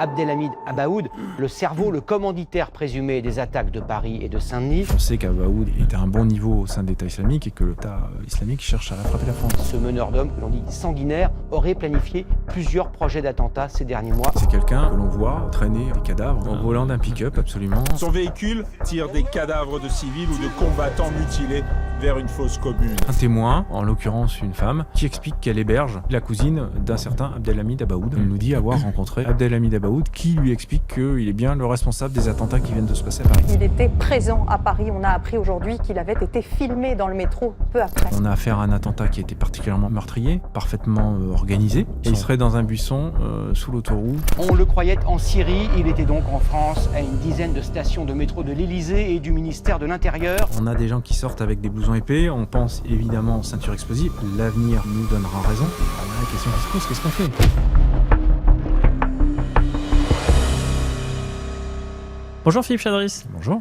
Abdelhamid Abaoud, le cerveau, le commanditaire présumé des attaques de Paris et de Saint-Denis. On sait qu'Abaoud était à un bon niveau au sein de l'État islamique et que l'État islamique cherche à frapper la France. Ce meneur d'hommes, que l'on dit sanguinaire, aurait planifié plusieurs projets d'attentats ces derniers mois. C'est quelqu'un que l'on voit traîner des cadavres en volant d'un pick-up, absolument. Son véhicule tire des cadavres de civils ou de combattants mutilés vers une fosse commune. Un témoin, en l'occurrence une femme, qui explique qu'elle héberge la cousine d'un certain Abdelhamid Abaoud. Elle nous dit avoir rencontré Abdelhamid Abaoud, qui lui explique qu'il est bien le responsable des attentats qui viennent de se passer à Paris. Il était présent à Paris. On a appris aujourd'hui qu'il avait été filmé dans le métro peu après. On a affaire à un attentat qui a été particulièrement meurtrier, parfaitement organisé. Et il serait dans un buisson sous l'autoroute. On le croyait en Syrie, il était donc en France, à une dizaine de stations de métro de l'Élysée et du ministère de l'Intérieur. On a des gens qui sortent avec des blousons épais, on pense évidemment aux ceintures explosives. L'avenir nous donnera raison. La question qui se pose, qu'est-ce qu'on fait ? Bonjour Philippe Chadris. Bonjour.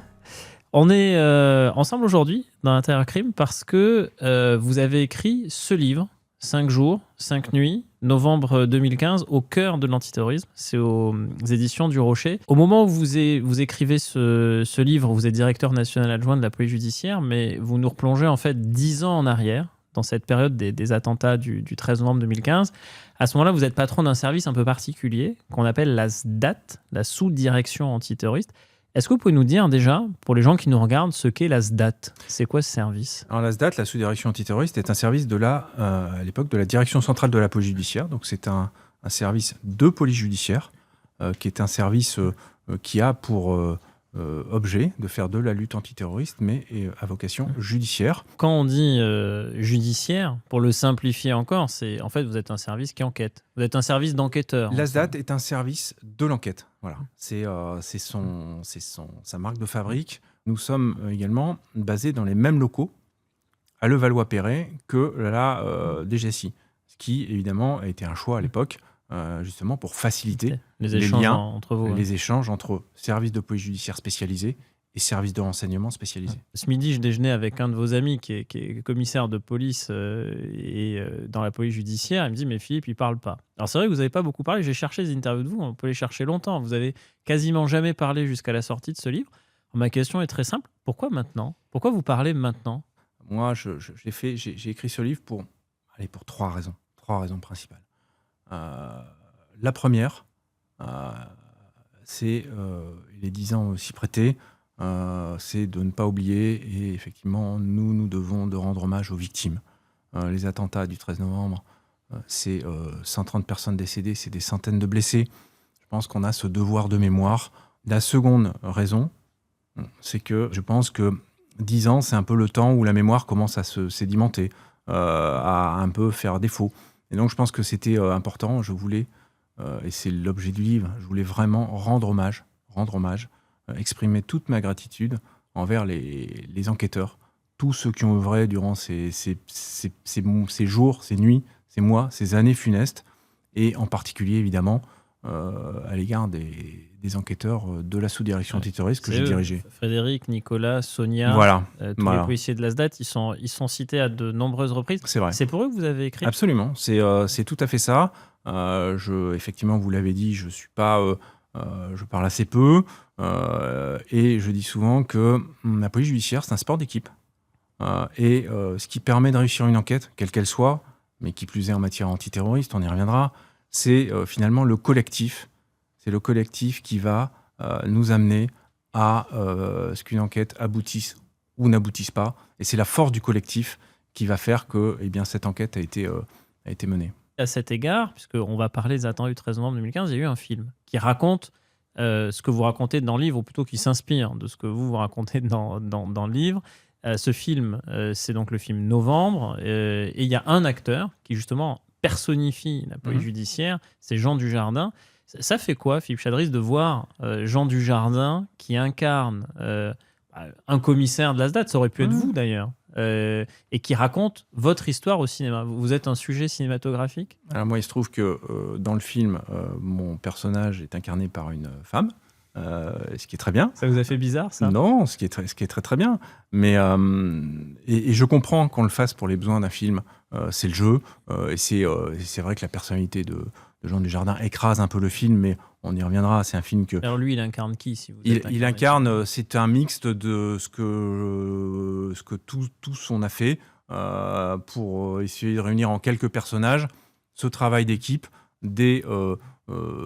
On est ensemble aujourd'hui dans Intérieur Crime parce que vous avez écrit ce livre, 5 jours, 5 nuits, novembre 2015, au cœur de l'antiterrorisme. C'est aux éditions du Rocher. Au moment où vous écrivez ce livre, vous êtes directeur national adjoint de la police judiciaire, mais vous nous replongez en fait 10 ans en arrière, dans cette période des attentats du 13 novembre 2015. À ce moment-là, vous êtes patron d'un service un peu particulier qu'on appelle la SDAT, la sous-direction antiterroriste. Est-ce que vous pouvez nous dire déjà, pour les gens qui nous regardent, ce qu'est la SDAT ? C'est quoi ce service ? Alors la SDAT, la sous-direction antiterroriste, est un service à l'époque de la direction centrale de la police judiciaire. Donc c'est un service de police judiciaire qui est un service qui a pour objet de faire de la lutte antiterroriste, mais à vocation judiciaire. Quand on dit judiciaire, pour le simplifier encore, c'est en fait vous êtes un service qui enquête. Vous êtes un service d'enquêteur. La SDAT est un service de l'enquête. Voilà, c'est sa marque de fabrique. Nous sommes également basés dans les mêmes locaux à Levallois-Perret que la DGSI, ce qui évidemment a été un choix à l'époque, justement pour faciliter les échanges liens, entre vous. Les échanges entre services de police judiciaire spécialisés et services de renseignement spécialisés. Ce midi, je déjeunais avec un de vos amis qui est commissaire de police dans la police judiciaire. Il me dit, mais Philippe, il ne parle pas. Alors c'est vrai que vous n'avez pas beaucoup parlé. J'ai cherché des interviews de vous, on peut les chercher longtemps. Vous avez quasiment jamais parlé jusqu'à la sortie de ce livre. Alors, ma question est très simple. Pourquoi maintenant ? Pourquoi vous parlez maintenant ? Moi, j'ai écrit ce livre pour 3 raisons. 3 raisons principales. La première, c'est, les 10 ans s'y prêter, c'est de ne pas oublier, et effectivement, nous devons de rendre hommage aux victimes. Les attentats du 13 novembre, c'est 130 personnes décédées, c'est des centaines de blessés. Je pense qu'on a ce devoir de mémoire. La seconde raison, c'est que je pense que 10 ans, c'est un peu le temps où la mémoire commence à se sédimenter, à un peu faire défaut. Et donc, je pense que c'était important. Je voulais, et c'est l'objet du livre, je voulais vraiment rendre hommage, exprimer toute ma gratitude envers les enquêteurs, tous ceux qui ont œuvré durant ces jours, ces nuits, ces mois, ces années funestes, et en particulier, évidemment, à l'égard des enquêteurs de la sous-direction antiterroriste que j'ai dirigée. Frédéric, Nicolas, Sonia, voilà. tous les policiers de la SDAT, ils sont cités à de nombreuses reprises. C'est vrai. C'est pour eux que vous avez écrit ? Absolument, c'est tout à fait ça. Effectivement, vous l'avez dit, je parle assez peu, et je dis souvent que la police judiciaire, c'est un sport d'équipe. Et ce qui permet de réussir une enquête, quelle qu'elle soit, mais qui plus est en matière antiterroriste, on y reviendra, c'est finalement le collectif. C'est le collectif qui va nous amener à ce qu'une enquête aboutisse ou n'aboutisse pas. Et c'est la force du collectif qui va faire que cette enquête a été menée. À cet égard, puisqu'on va parler des attentats du 13 novembre 2015, il y a eu un film qui raconte ce que vous racontez dans le livre, ou plutôt qui s'inspire de ce que vous racontez dans le livre. Ce film, c'est donc le film Novembre, et il y a un acteur qui justement personnifie la police judiciaire, c'est Jean Dujardin. Ça fait quoi, Philippe Chadris, de voir Jean Dujardin qui incarne un commissaire de la SDAT, ça aurait pu être vous d'ailleurs, et qui raconte votre histoire au cinéma. Vous êtes un sujet cinématographique ? Alors moi, il se trouve que dans le film, mon personnage est incarné par une femme, ce qui est très bien. Ça vous a fait bizarre, ça ? Non, ce qui est très très bien. Mais et je comprends qu'on le fasse pour les besoins d'un film, c'est le jeu. Et c'est vrai que la personnalité de Jean Dujardin écrase un peu le film, mais on y reviendra. C'est un film que... Alors lui, il incarne qui, si vous Il incarne, c'est un mixte de ce que tous on a fait pour essayer de réunir en quelques personnages ce travail d'équipe des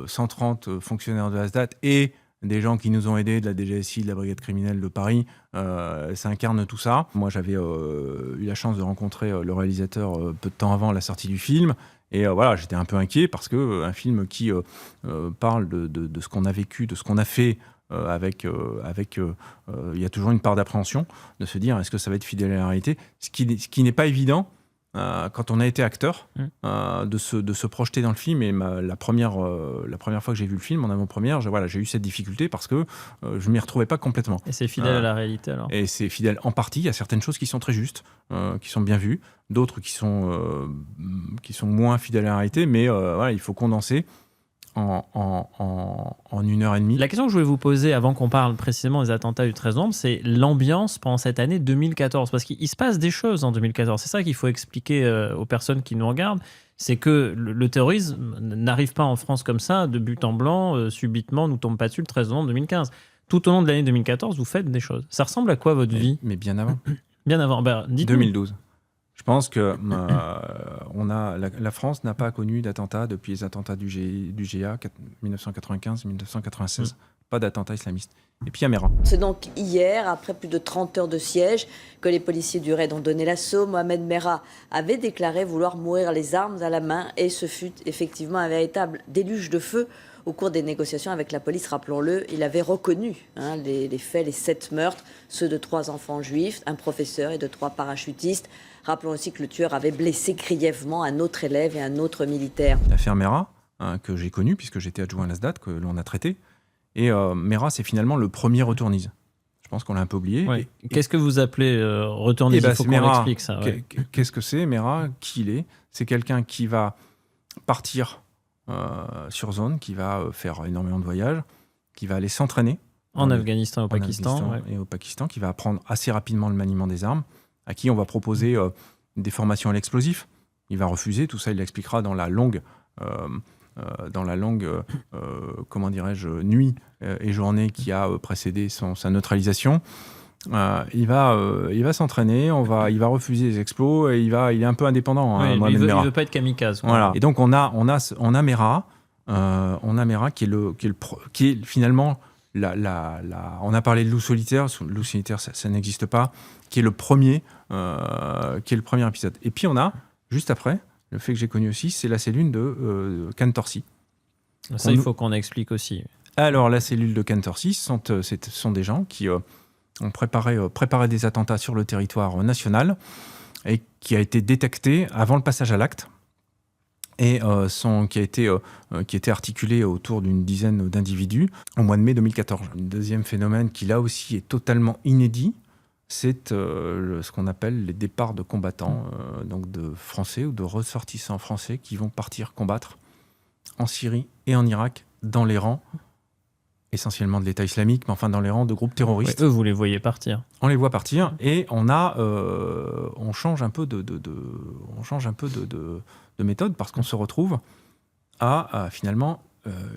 130 fonctionnaires de la SDAT et des gens qui nous ont aidés de la DGSI, de la Brigade criminelle de Paris. Ça incarne tout ça. Moi, j'avais eu la chance de rencontrer le réalisateur peu de temps avant la sortie du film. Et voilà, j'étais un peu inquiet parce que un film qui parle de ce qu'on a vécu, de ce qu'on a fait il y a toujours une part d'appréhension, de se dire est-ce que ça va être fidèle à la réalité, ce qui n'est pas évident quand on a été acteur, de se projeter dans le film. Et la première fois que j'ai vu le film, en avant-première, j'ai eu cette difficulté parce que je ne m'y retrouvais pas complètement. Et c'est fidèle à la réalité alors? Et c'est fidèle en partie. Il y a certaines choses qui sont très justes, qui sont bien vues, d'autres qui sont moins fidèles à la réalité, mais il faut condenser en 1h30. La question que je voulais vous poser avant qu'on parle précisément des attentats du 13 novembre, c'est l'ambiance pendant cette année 2014. Parce qu'il se passe des choses en 2014. C'est ça qu'il faut expliquer aux personnes qui nous regardent. C'est que le terrorisme n'arrive pas en France comme ça, de but en blanc, subitement, nous tombe pas dessus le 13 novembre 2015. Tout au long de l'année 2014, vous faites des choses. Ça ressemble à quoi votre vie? Mais bien avant. Bien avant. Dites-nous. 2012. Je pense que la France n'a pas connu d'attentats depuis les attentats du GIA 1995-1996. Pas d'attentats islamistes. Et puis Amera. C'est donc hier, après plus de 30 heures de siège, que les policiers du RAID ont donné l'assaut. Mohamed Merah avait déclaré vouloir mourir les armes à la main et ce fut effectivement un véritable déluge de feu. Au cours des négociations avec la police, rappelons-le, il avait reconnu les faits, les 7 meurtres, ceux de 3 enfants juifs, un professeur et de 3 parachutistes. Rappelons aussi que le tueur avait blessé grièvement un autre élève et un autre militaire. L'affaire Merah, que j'ai connue puisque j'étais adjoint à la SDAT, que l'on a traité. Et Merah, c'est finalement le premier retournise. Je pense qu'on l'a un peu oublié. Ouais. Qu'est-ce que vous appelez retournise? Il faut qu'on explique ça. Ouais. Qu'est-ce que c'est, Merah? Qui il est? C'est quelqu'un qui va partir sur zone, qui va faire énormément de voyages, qui va aller s'entraîner en Afghanistan et au Pakistan, et au Pakistan, qui va apprendre assez rapidement le maniement des armes, à qui on va proposer des formations à l'explosif. Il va refuser, tout ça il l'expliquera dans la longue comment dirais-je, nuit et journée qui a précédé sa neutralisation. Il va s'entraîner, il va refuser les explos et il est un peu indépendant. Oui, il veut pas être kamikaze. Voilà. Et donc on a Merah, qui est finalement on a parlé de loup solitaire. Loup solitaire, ça n'existe pas. Qui est le premier épisode. Et puis on a juste après le fait que j'ai connu aussi, c'est la cellule de Cantorsi. Ça, il faut qu'on explique aussi. Alors la cellule de Cantorsi, ce sont des gens qui ont préparé des attentats sur le territoire national et qui a été détecté avant le passage à l'acte et qui a été articulé autour d'une dizaine d'individus au mois de mai 2014. Un deuxième phénomène qui là aussi est totalement inédit, c'est ce qu'on appelle les départs de combattants, donc de Français ou de ressortissants français qui vont partir combattre en Syrie et en Irak dans les rangs essentiellement de l'État islamique, mais enfin dans les rangs de groupes terroristes. Ouais, eux, vous les voyez partir. On les voit partir et on change un peu de méthode parce qu'on se retrouve à finalement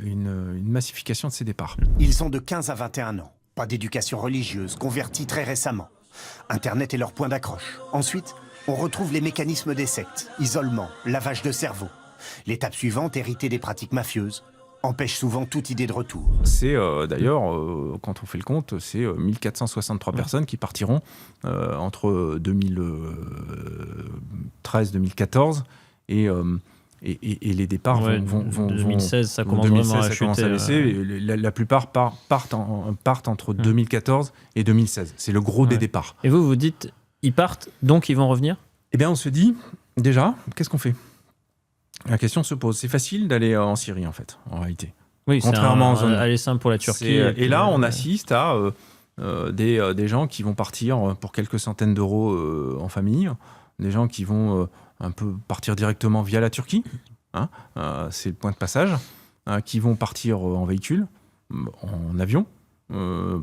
une massification de ces départs. Ils sont de 15 à 21 ans, pas d'éducation religieuse, convertis très récemment. Internet est leur point d'accroche. Ensuite, on retrouve les mécanismes des sectes, isolement, lavage de cerveau. L'étape suivante, hériter des pratiques mafieuses, empêche souvent toute idée de retour. C'est d'ailleurs, quand on fait le compte, c'est 1463 personnes qui partiront entre 2013-2014 et les départs vont 2016, ça commence vraiment à chuter. La plupart partent entre 2014 et 2016. C'est le gros des départs. Et vous dites, ils partent, donc ils vont revenir? Eh bien, on se dit, déjà, qu'est-ce qu'on fait? La question se pose. C'est facile d'aller en Syrie, en fait, en réalité. Oui, contrairement aux zones. Aller simple pour la Turquie. Et là, on assiste à des gens qui vont partir pour quelques centaines d'euros en famille, des gens qui vont un peu partir directement via la Turquie, c'est le point de passage, qui vont partir en véhicule, en avion,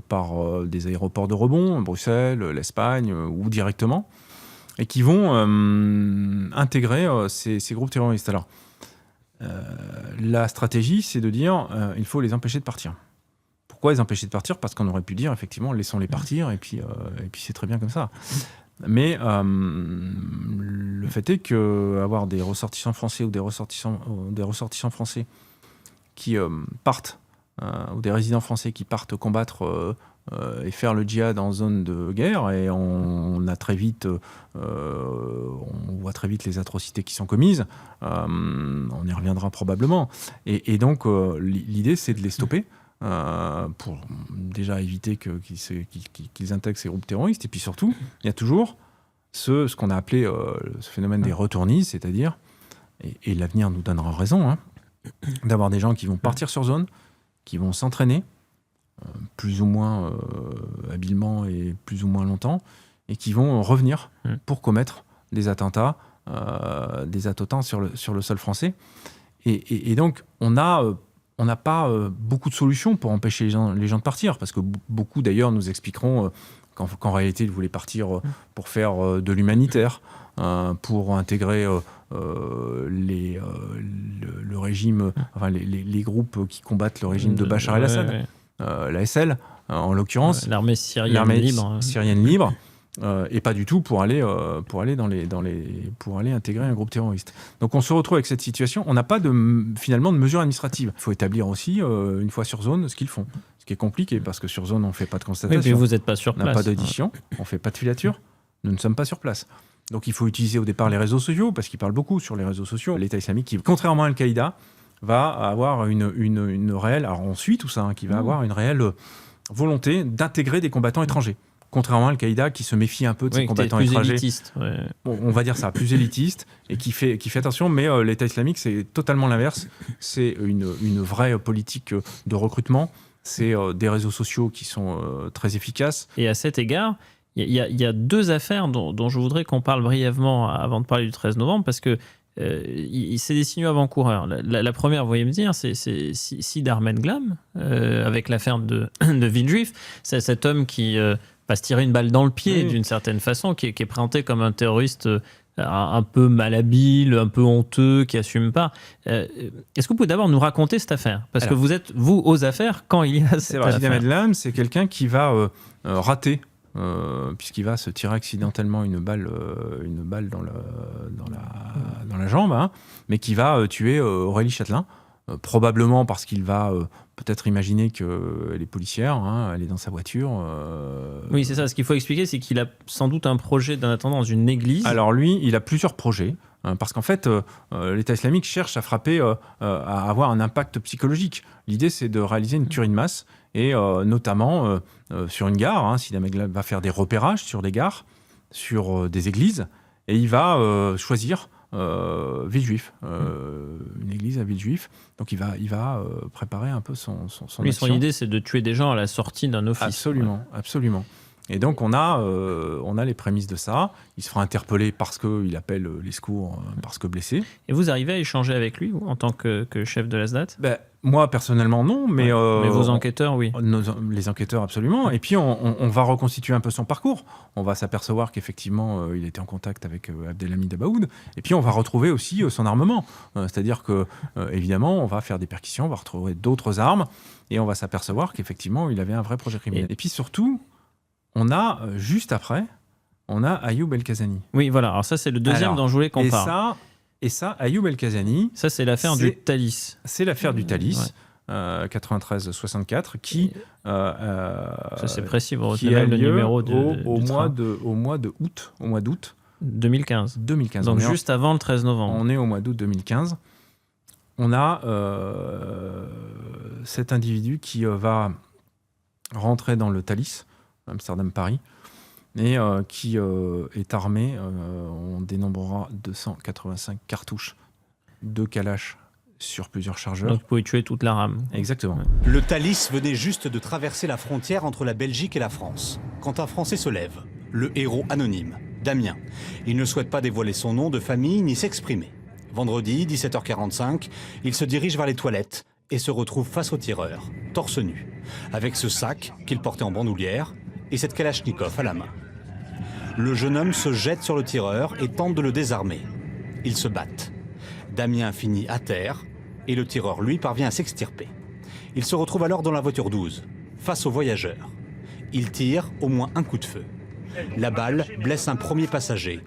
par des aéroports de rebond, Bruxelles, l'Espagne, ou directement. et qui vont intégrer ces groupes terroristes. Alors, la stratégie, c'est de dire il faut les empêcher de partir. Pourquoi les empêcher de partir ? Parce qu'on aurait pu dire, effectivement, laissons-les partir, et puis c'est très bien comme ça. Mais le fait est qu'avoir des ressortissants français ou des ressortissants français qui partent, ou des résidents français qui partent combattre et faire le djihad en zone de guerre, et on a très vite, on voit très vite les atrocités qui sont commises, on y reviendra probablement. Et donc l'idée, c'est de les stopper. Pour déjà éviter qu'ils intègrent ces groupes terroristes. Et puis surtout, il y a toujours ce qu'on a appelé ce phénomène des retournistes, c'est-à-dire, et l'avenir nous donnera raison, d'avoir des gens qui vont partir sur zone, qui vont s'entraîner, plus ou moins habilement et plus ou moins longtemps, et qui vont revenir pour commettre des attentats sur le sol français. Et donc, on n'a pas beaucoup de solutions pour empêcher les gens de partir, parce que beaucoup d'ailleurs nous expliqueront qu'en réalité ils voulaient partir pour faire de l'humanitaire, pour intégrer le régime, enfin les groupes qui combattent le régime de Bachar el-Assad, la SL en l'occurrence, l'armée syrienne libre. Et pas du tout pour aller intégrer un groupe terroriste. Donc on se retrouve avec cette situation. On n'a pas finalement de mesures administratives. Il faut établir aussi une fois sur zone ce qu'ils font, ce qui est compliqué parce que sur zone on fait pas de constatation. Oui, mais vous n'êtes pas sur place. On n'a pas d'audition, on fait pas de filature. Nous ne sommes pas sur place. Donc il faut utiliser au départ les réseaux sociaux parce qu'ils parlent beaucoup sur les réseaux sociaux. L'État islamique, qui, contrairement à Al-Qaïda, va avoir une réelle. Alors on suit tout ça, qui va avoir une réelle volonté d'intégrer des combattants étrangers. Contrairement à Al-Qaïda qui se méfie un peu de ses combattants étrangers. Élitiste, Bon, on va dire ça, plus élitiste, et qui fait attention, mais l'État islamique, c'est totalement l'inverse. C'est une vraie politique de recrutement. C'est des réseaux sociaux qui sont très efficaces. Et à cet égard, il y a deux affaires dont je voudrais qu'on parle brièvement avant de parler du 13 novembre, parce que c'est des signaux avant-coureurs. La première, vous voyez me dire, c'est Sid Ahmed Glam, avec l'affaire de Villejuif. C'est cet homme qui va se tirer une balle dans le pied, d'une certaine façon, qui est présenté comme un terroriste un peu malhabile, un peu honteux, qui assume pas. Est-ce que vous pouvez d'abord nous raconter cette affaire ? Parce que vous êtes, vous, aux affaires, quand il y a cette affaire. Sid Ahmed Glam, c'est quelqu'un qui va rater, puisqu'il va se tirer accidentellement une balle dans la jambe, mais qui va tuer Aurélie Châtelain, probablement parce qu'il va peut-être imaginer qu'elle est policière, elle est dans sa voiture. Oui, c'est ça. Ce qu'il faut expliquer, c'est qu'il a sans doute un projet d'un attendant dans une église. Alors lui, il a plusieurs projets, parce qu'en fait, l'État islamique cherche à frapper, à avoir un impact psychologique. L'idée, c'est de réaliser une tuerie de masse, et notamment sur une gare. Sid Ahmed Glam va faire des repérages sur des gares, sur des églises, et il va choisir Villejuif, une église à Villejuif. Donc il va préparer un peu son Lui, action. son idée, c'est de tuer des gens à la sortie d'un office. Absolument. Et donc on a les prémices de ça. Il se fera interpeller parce qu'il appelle les secours, parce que blessé. Et vous arrivez à échanger avec lui en tant que chef de la SDAT ? Moi, personnellement, non. Mais vos enquêteurs, oui. Les enquêteurs, absolument. Et puis on va reconstituer un peu son parcours. On va s'apercevoir qu'effectivement, il était en contact avec Abdelhamid Dabaoud. Et puis on va retrouver aussi son armement. C'est-à-dire que, évidemment, on va faire des perquisitions, on va retrouver d'autres armes. Et on va s'apercevoir qu'effectivement, il avait un vrai projet criminel. Et puis surtout, on a, juste après, Ayoub El-Kazani. Oui, voilà. Alors ça, c'est le deuxième dont je voulais qu'on parle. Et ça, Ayoub El-Kazani... Ça, c'est l'affaire du Thalys. C'est l'affaire du Thalys, 93-64, qui... ça, c'est précis, vous qui retenez a le lieu numéro au mois d'août 2015. Donc juste avant le 13 novembre. On est au mois d'août 2015. On a cet individu qui va rentrer dans le Thalys, Amsterdam-Paris, et qui est armé, on dénombrera 285 cartouches de Kalash sur plusieurs chargeurs. Donc vous pouvez tuer toute la rame. Exactement. Le Thalys venait juste de traverser la frontière entre la Belgique et la France, quand un Français se lève, le héros anonyme, Damien. Il ne souhaite pas dévoiler son nom de famille ni s'exprimer. Vendredi, 17h45, il se dirige vers les toilettes et se retrouve face au tireur, torse nu, avec ce sac qu'il portait en bandoulière et cette Kalachnikov à la main. Le jeune homme se jette sur le tireur et tente de le désarmer. Ils se battent. Damien finit à terre et le tireur, lui, parvient à s'extirper. Il se retrouve alors dans la voiture 12, face aux voyageurs. Il tire au moins un coup de feu. La balle blesse un premier passager.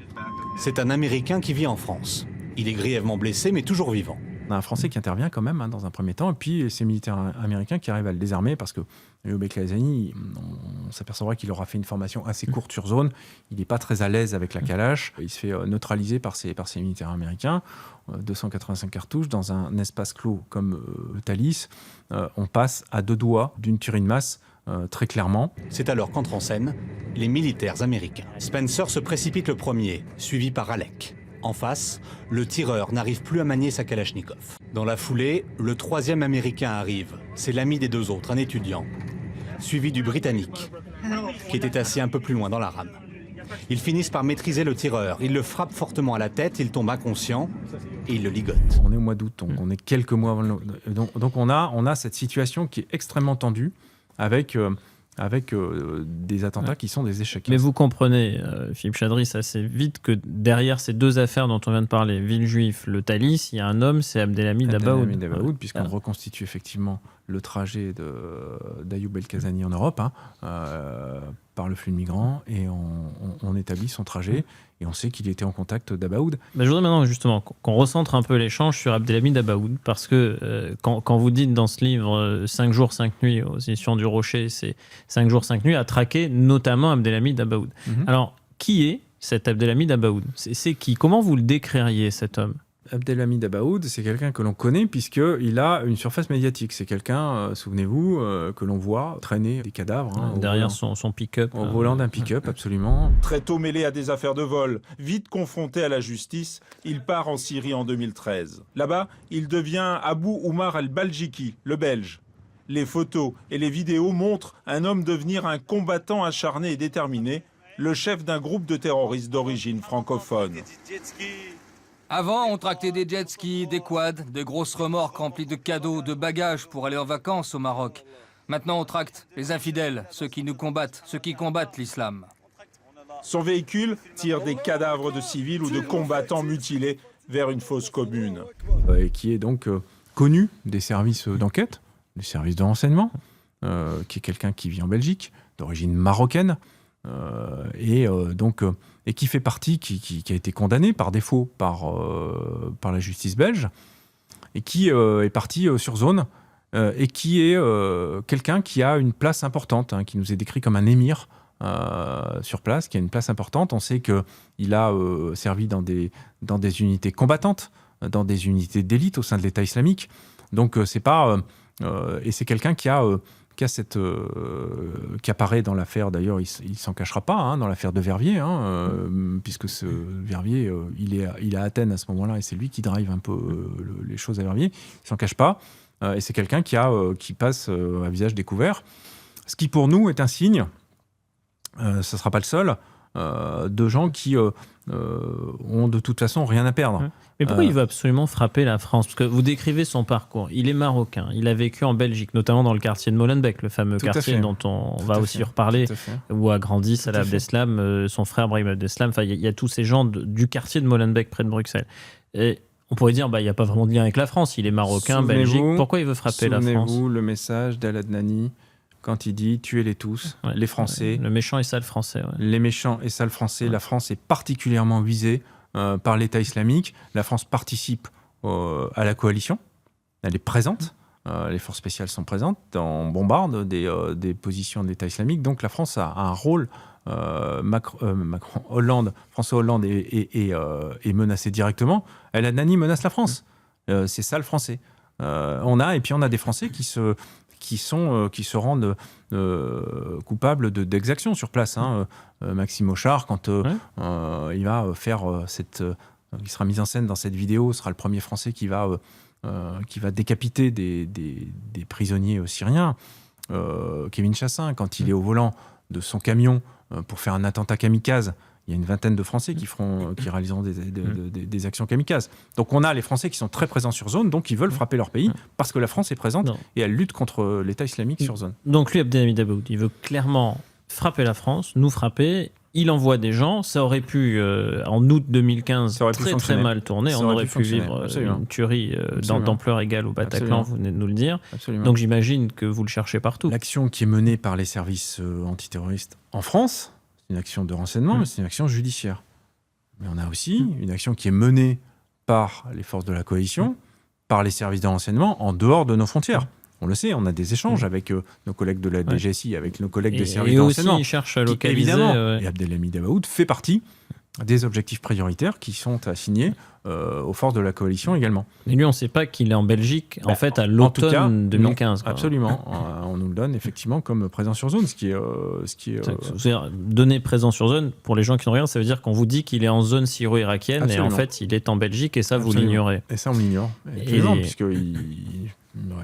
C'est un Américain qui vit en France. Il est grièvement blessé, mais toujours vivant. On a un Français qui intervient quand même dans un premier temps, et puis ces militaires américains qui arrivent à le désarmer parce que Ayoub El Kazani, on s'apercevra qu'il aura fait une formation assez courte sur zone. Il n'est pas très à l'aise avec la Kalash. Il se fait neutraliser par ces militaires américains. 285 cartouches dans un espace clos comme Thalys. On passe à 2 doigts d'une tuerie de masse. Très clairement. C'est alors qu'entrent en scène les militaires américains. Spencer se précipite le premier, suivi par Alec. En face, le tireur n'arrive plus à manier sa Kalachnikov. Dans la foulée, le 3e Américain arrive. C'est l'ami des 2 autres, un étudiant, suivi du Britannique, qui était assis un peu plus loin dans la rame. Ils finissent par maîtriser le tireur. Ils le frappent fortement à la tête, il tombe inconscient et ils le ligotent. On est au mois d'août, donc on est quelques mois avant donc on a cette situation qui est extrêmement tendue avec des attentats qui sont des échecs. Mais vous comprenez, Philippe Chadris, assez vite que derrière ces 2 affaires dont on vient de parler, Villejuif, le Thalys, il y a un homme, c'est Abdelhamid Dabaoud. Puisqu'on reconstitue effectivement le trajet d'Ayoub El Kazani en Europe par le flux de migrants, et on établit son trajet, et on sait qu'il était en contact d'Abaoud. Je voudrais maintenant justement qu'on recentre un peu l'échange sur Abdelhamid Dabaoud, parce que quand vous dites dans ce livre 5 jours, 5 nuits aux éditions du Rocher, c'est 5 jours, 5 nuits à traquer notamment Abdelhamid Dabaoud. Alors, qui est cet Abdelhamid Dabaoud ? C'est qui ? Comment vous le décririez, cet homme ? Abdelhamid Dabaoud, c'est quelqu'un que l'on connaît puisqu'il a une surface médiatique. C'est quelqu'un, souvenez-vous, que l'on voit traîner des cadavres. Derrière son pick-up. Au volant d'un pick-up, absolument. Très tôt mêlé à des affaires de vol, vite confronté à la justice, il part en Syrie en 2013. Là-bas, il devient Abou Oumar al-Baljiki, le Belge. Les photos et les vidéos montrent un homme devenir un combattant acharné et déterminé, le chef d'un groupe de terroristes d'origine francophone. Avant, on tractait des jet skis, des quads, des grosses remorques remplies de cadeaux, de bagages pour aller en vacances au Maroc. Maintenant, on tracte les infidèles, ceux qui nous combattent, ceux qui combattent l'islam. Son véhicule tire des cadavres de civils ou de combattants mutilés vers une fosse commune. Et qui est donc connu des services d'enquête, des services de renseignement, qui est quelqu'un qui vit en Belgique, d'origine marocaine, et qui fait partie, qui a été condamné par défaut par la justice belge, et qui est parti sur zone, et qui est quelqu'un qui a une place importante, qui nous est décrit comme un émir sur place, qui a une place importante. On sait qu'il a servi dans des unités combattantes, dans des unités d'élite au sein de l'État islamique. Donc c'est pas... et c'est quelqu'un qui apparaît dans l'affaire, d'ailleurs il s'en cachera pas, dans l'affaire de Verviers, puisque ce Verviers, il est à Athènes à ce moment-là, et c'est lui qui drive un peu les choses à Verviers. Il s'en cache pas, et c'est quelqu'un qui passe à visage découvert, ce qui pour nous est un signe, ce ne sera pas le seul, de gens qui ont de toute façon rien à perdre. Mais pourquoi il veut absolument frapper la France ? Parce que vous décrivez son parcours. Il est marocain, il a vécu en Belgique, notamment dans le quartier de Molenbeek, le fameux quartier dont on va aussi reparler, où a grandi Salah Abdeslam, son frère Brahim Abdeslam. Enfin, il y a tous ces gens du quartier de Molenbeek, près de Bruxelles. Et on pourrait dire, il n'y a pas vraiment de lien avec la France. Il est marocain, Belgique. Pourquoi il veut frapper la France ? Souvenez-vous le message d'Al-Adnani quand il dit « tuez-les tous, les Français ». Le méchant et sale français. Ouais. Les méchants et sales français. La France est particulièrement visée par l'État islamique. La France participe à la coalition. Elle est présente. Les forces spéciales sont présentes. On bombarde des positions de l'État islamique. Donc la France a un rôle. François Hollande est menacé directement. El-Adnani menace la France. C'est ça le français. Et puis on a des Français qui se rendent coupables d'exactions sur place. Maxime Auchard, quand il va faire il sera mis en scène dans cette vidéo, sera le premier Français qui va décapiter des prisonniers syriens. Kevin Chassin, quand il est au volant de son camion pour faire un attentat kamikaze, il y a une vingtaine de Français qui réaliseront des actions kamikazes. Donc on a les Français qui sont très présents sur zone, donc ils veulent frapper leur pays parce que la France est présente et elle lutte contre l'État islamique sur zone. Donc lui, Abdelhamid Dabaoud, il veut clairement frapper la France, nous frapper. il envoie des gens. Ça aurait pu, en août 2015, très mal tourner. On aurait pu vivre une tuerie d'ampleur égale au Bataclan, vous venez de nous le dire. Absolument. Donc j'imagine que vous le cherchez partout. L'action qui est menée par les services antiterroristes en France, c'est une action de renseignement, mais c'est une action judiciaire. Mais on a aussi une action qui est menée par les forces de la coalition, par les services de renseignement en dehors de nos frontières. On le sait, on a des échanges avec nos collègues de la DGSI, avec nos collègues des services de renseignement. Et aussi, ils cherchent à localiser. Évidemment, et Abdelhamid Abaoud fait partie des objectifs prioritaires qui sont assignés aux forces de la coalition également. Mais lui, on ne sait pas qu'il est en Belgique, en fait, à l'automne 2015. Non, absolument. On nous le donne effectivement comme présent sur zone, ce qui est donner présent sur zone, pour les gens qui n'ont rien, ça veut dire qu'on vous dit qu'il est en zone syro-irakienne et en fait, il est en Belgique et ça, vous l'ignorez. Et ça, on l'ignore. Puisqu'il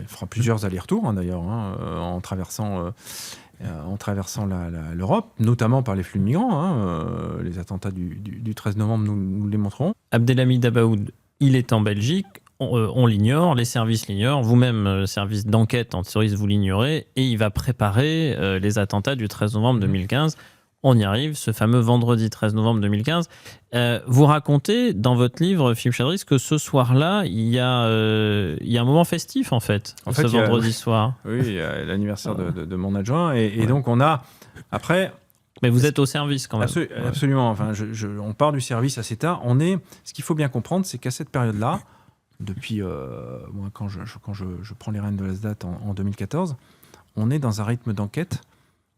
fera plusieurs allers-retours, d'ailleurs, en traversant l'Europe, notamment par les flux de migrants. Les attentats du 13 novembre nous les montreront. Abdelhamid Abaoud, il est en Belgique, on l'ignore, les services l'ignorent, vous-même, service d'enquête antiterroriste, vous l'ignorez, et il va préparer les attentats du 13 novembre 2015. On y arrive, ce fameux vendredi 13 novembre 2015. Vous racontez dans votre livre, Philippe Chadris, que ce soir-là, il y a un moment festif, en fait, ce vendredi soir. Oui, il y a l'anniversaire de mon adjoint. Et donc, on a... Après... Mais vous êtes au service, quand même. Absolument. Enfin, on part du service assez tard. Ce qu'il faut bien comprendre, c'est qu'à cette période-là, depuis... moi, quand je prends les rênes de la SDAT en 2014, on est dans un rythme d'enquête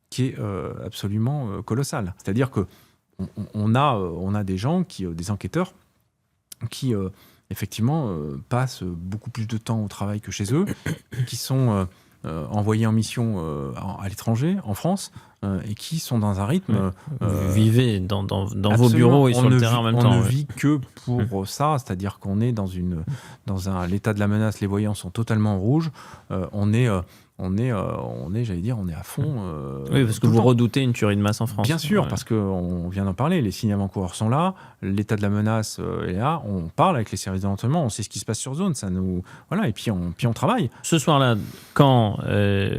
qui est absolument colossal. C'est-à-dire que on a des gens, des enquêteurs, qui effectivement passent beaucoup plus de temps au travail que chez eux, qui sont envoyés en mission à l'étranger, en France, et qui sont dans un rythme... Vous vivez dans vos bureaux et sur le terrain en même temps. On ne vit que pour ça, c'est-à-dire qu'on est dans l'état de la menace, les voyants sont totalement en rouge, on est, j'allais dire, on est à fond. Oui, parce que vous redoutez une tuerie de masse en France. Bien sûr, parce qu'on vient d'en parler, les signes avant-coureurs sont là, l'état de la menace est là, on parle avec les services de renseignement, on sait ce qui se passe sur zone, voilà, et puis on travaille. Ce soir-là, quand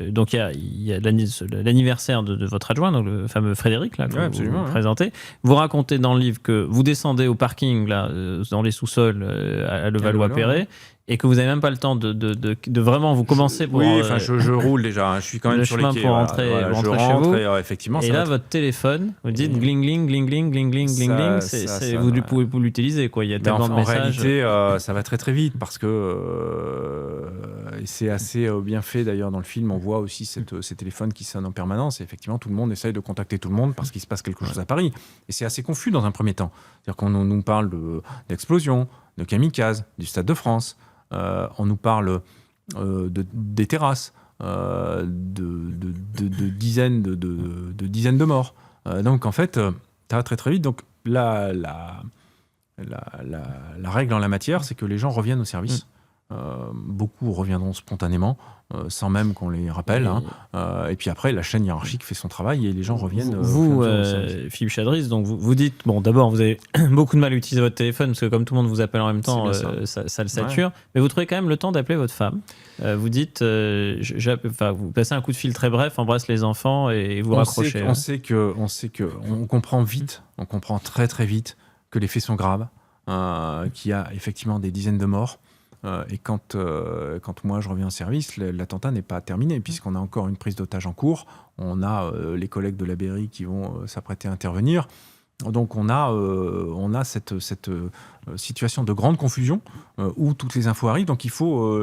donc il y a l'anniversaire de votre adjoint, donc le fameux Frédéric, là, que vous présentez, vous racontez dans le livre que vous descendez au parking, là, dans les sous-sols à Levallois-Perret, et que vous n'avez même pas le temps de vraiment vous commencer pour... Oui, enfin, je roule déjà, je suis quand même sur les quais. Pour rentrer chez vous. Et, effectivement, et là, votre téléphone, vous dites gling, gling, gling, gling, gling, gling, gling, gling, vous pouvez l'utiliser, quoi. Il y a tellement de messages. En réalité, ça va très très vite, parce que et c'est assez bien fait, d'ailleurs, dans le film, on voit aussi ces téléphones qui sonnent en permanence, et effectivement, tout le monde essaye de contacter tout le monde, parce qu'il se passe quelque chose à Paris. Et c'est assez confus dans un premier temps. C'est-à-dire qu'on nous parle d'explosions, de kamikazes, du Stade de France. On nous parle des terrasses, de dizaines de morts. Donc en fait, ça va très très vite. Donc la règle en la matière, c'est que les gens reviennent au service. Beaucoup reviendront spontanément, sans même qu'on les rappelle. Et puis après, la chaîne hiérarchique fait son travail et les gens reviennent. Vous, Philippe Chadris, donc vous dites, bon, d'abord, vous avez beaucoup de mal à utiliser votre téléphone parce que comme tout le monde vous appelle en même temps, ça le sature. Ouais. Mais vous trouvez quand même le temps d'appeler votre femme. Vous dites, vous passez un coup de fil très bref, embrasse les enfants et vous raccrochez. On comprend vite, on comprend très très vite que les faits sont graves, qu'il y a effectivement des dizaines de morts. Et quand moi je reviens au service, l'attentat n'est pas terminé, puisqu'on a encore une prise d'otage en cours. On a les collègues de la BRI qui vont s'apprêter à intervenir. Donc on a cette situation de grande confusion où toutes les infos arrivent. Donc il faut...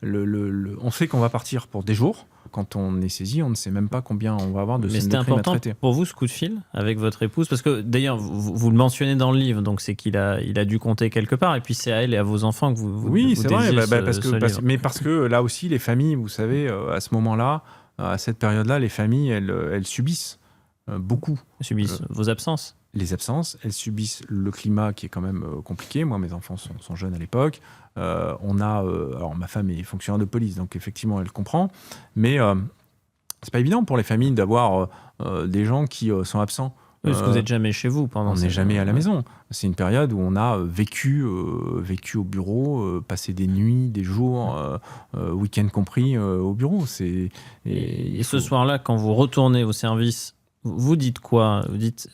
on sait qu'on va partir pour des jours. Quand on est saisi, on ne sait même pas combien on va avoir de scènes de crime à traiter. Mais c'était important pour vous, ce coup de fil avec votre épouse, parce que d'ailleurs, vous le mentionnez dans le livre, donc c'est qu'il a dû compter quelque part, et puis c'est à elle et à vos enfants que vous oui, c'est vrai, mais parce que là aussi, les familles, vous savez, à ce moment-là, à cette période-là, les familles, elles subissent beaucoup. Elles subissent vos absences. Les absences, elles subissent le climat qui est quand même compliqué. Moi, mes enfants sont jeunes à l'époque. Alors ma femme est fonctionnaire de police, donc effectivement, elle comprend. Mais c'est pas évident pour les familles d'avoir des gens qui sont absents. Oui, parce que vous n'êtes jamais chez vous pendant. On n'est jamais à la maison. C'est une période où on a vécu au bureau, passé des nuits, des jours, week-end compris, au bureau. Et ce soir-là, quand vous retournez au service Vous dites quoi? Vous dites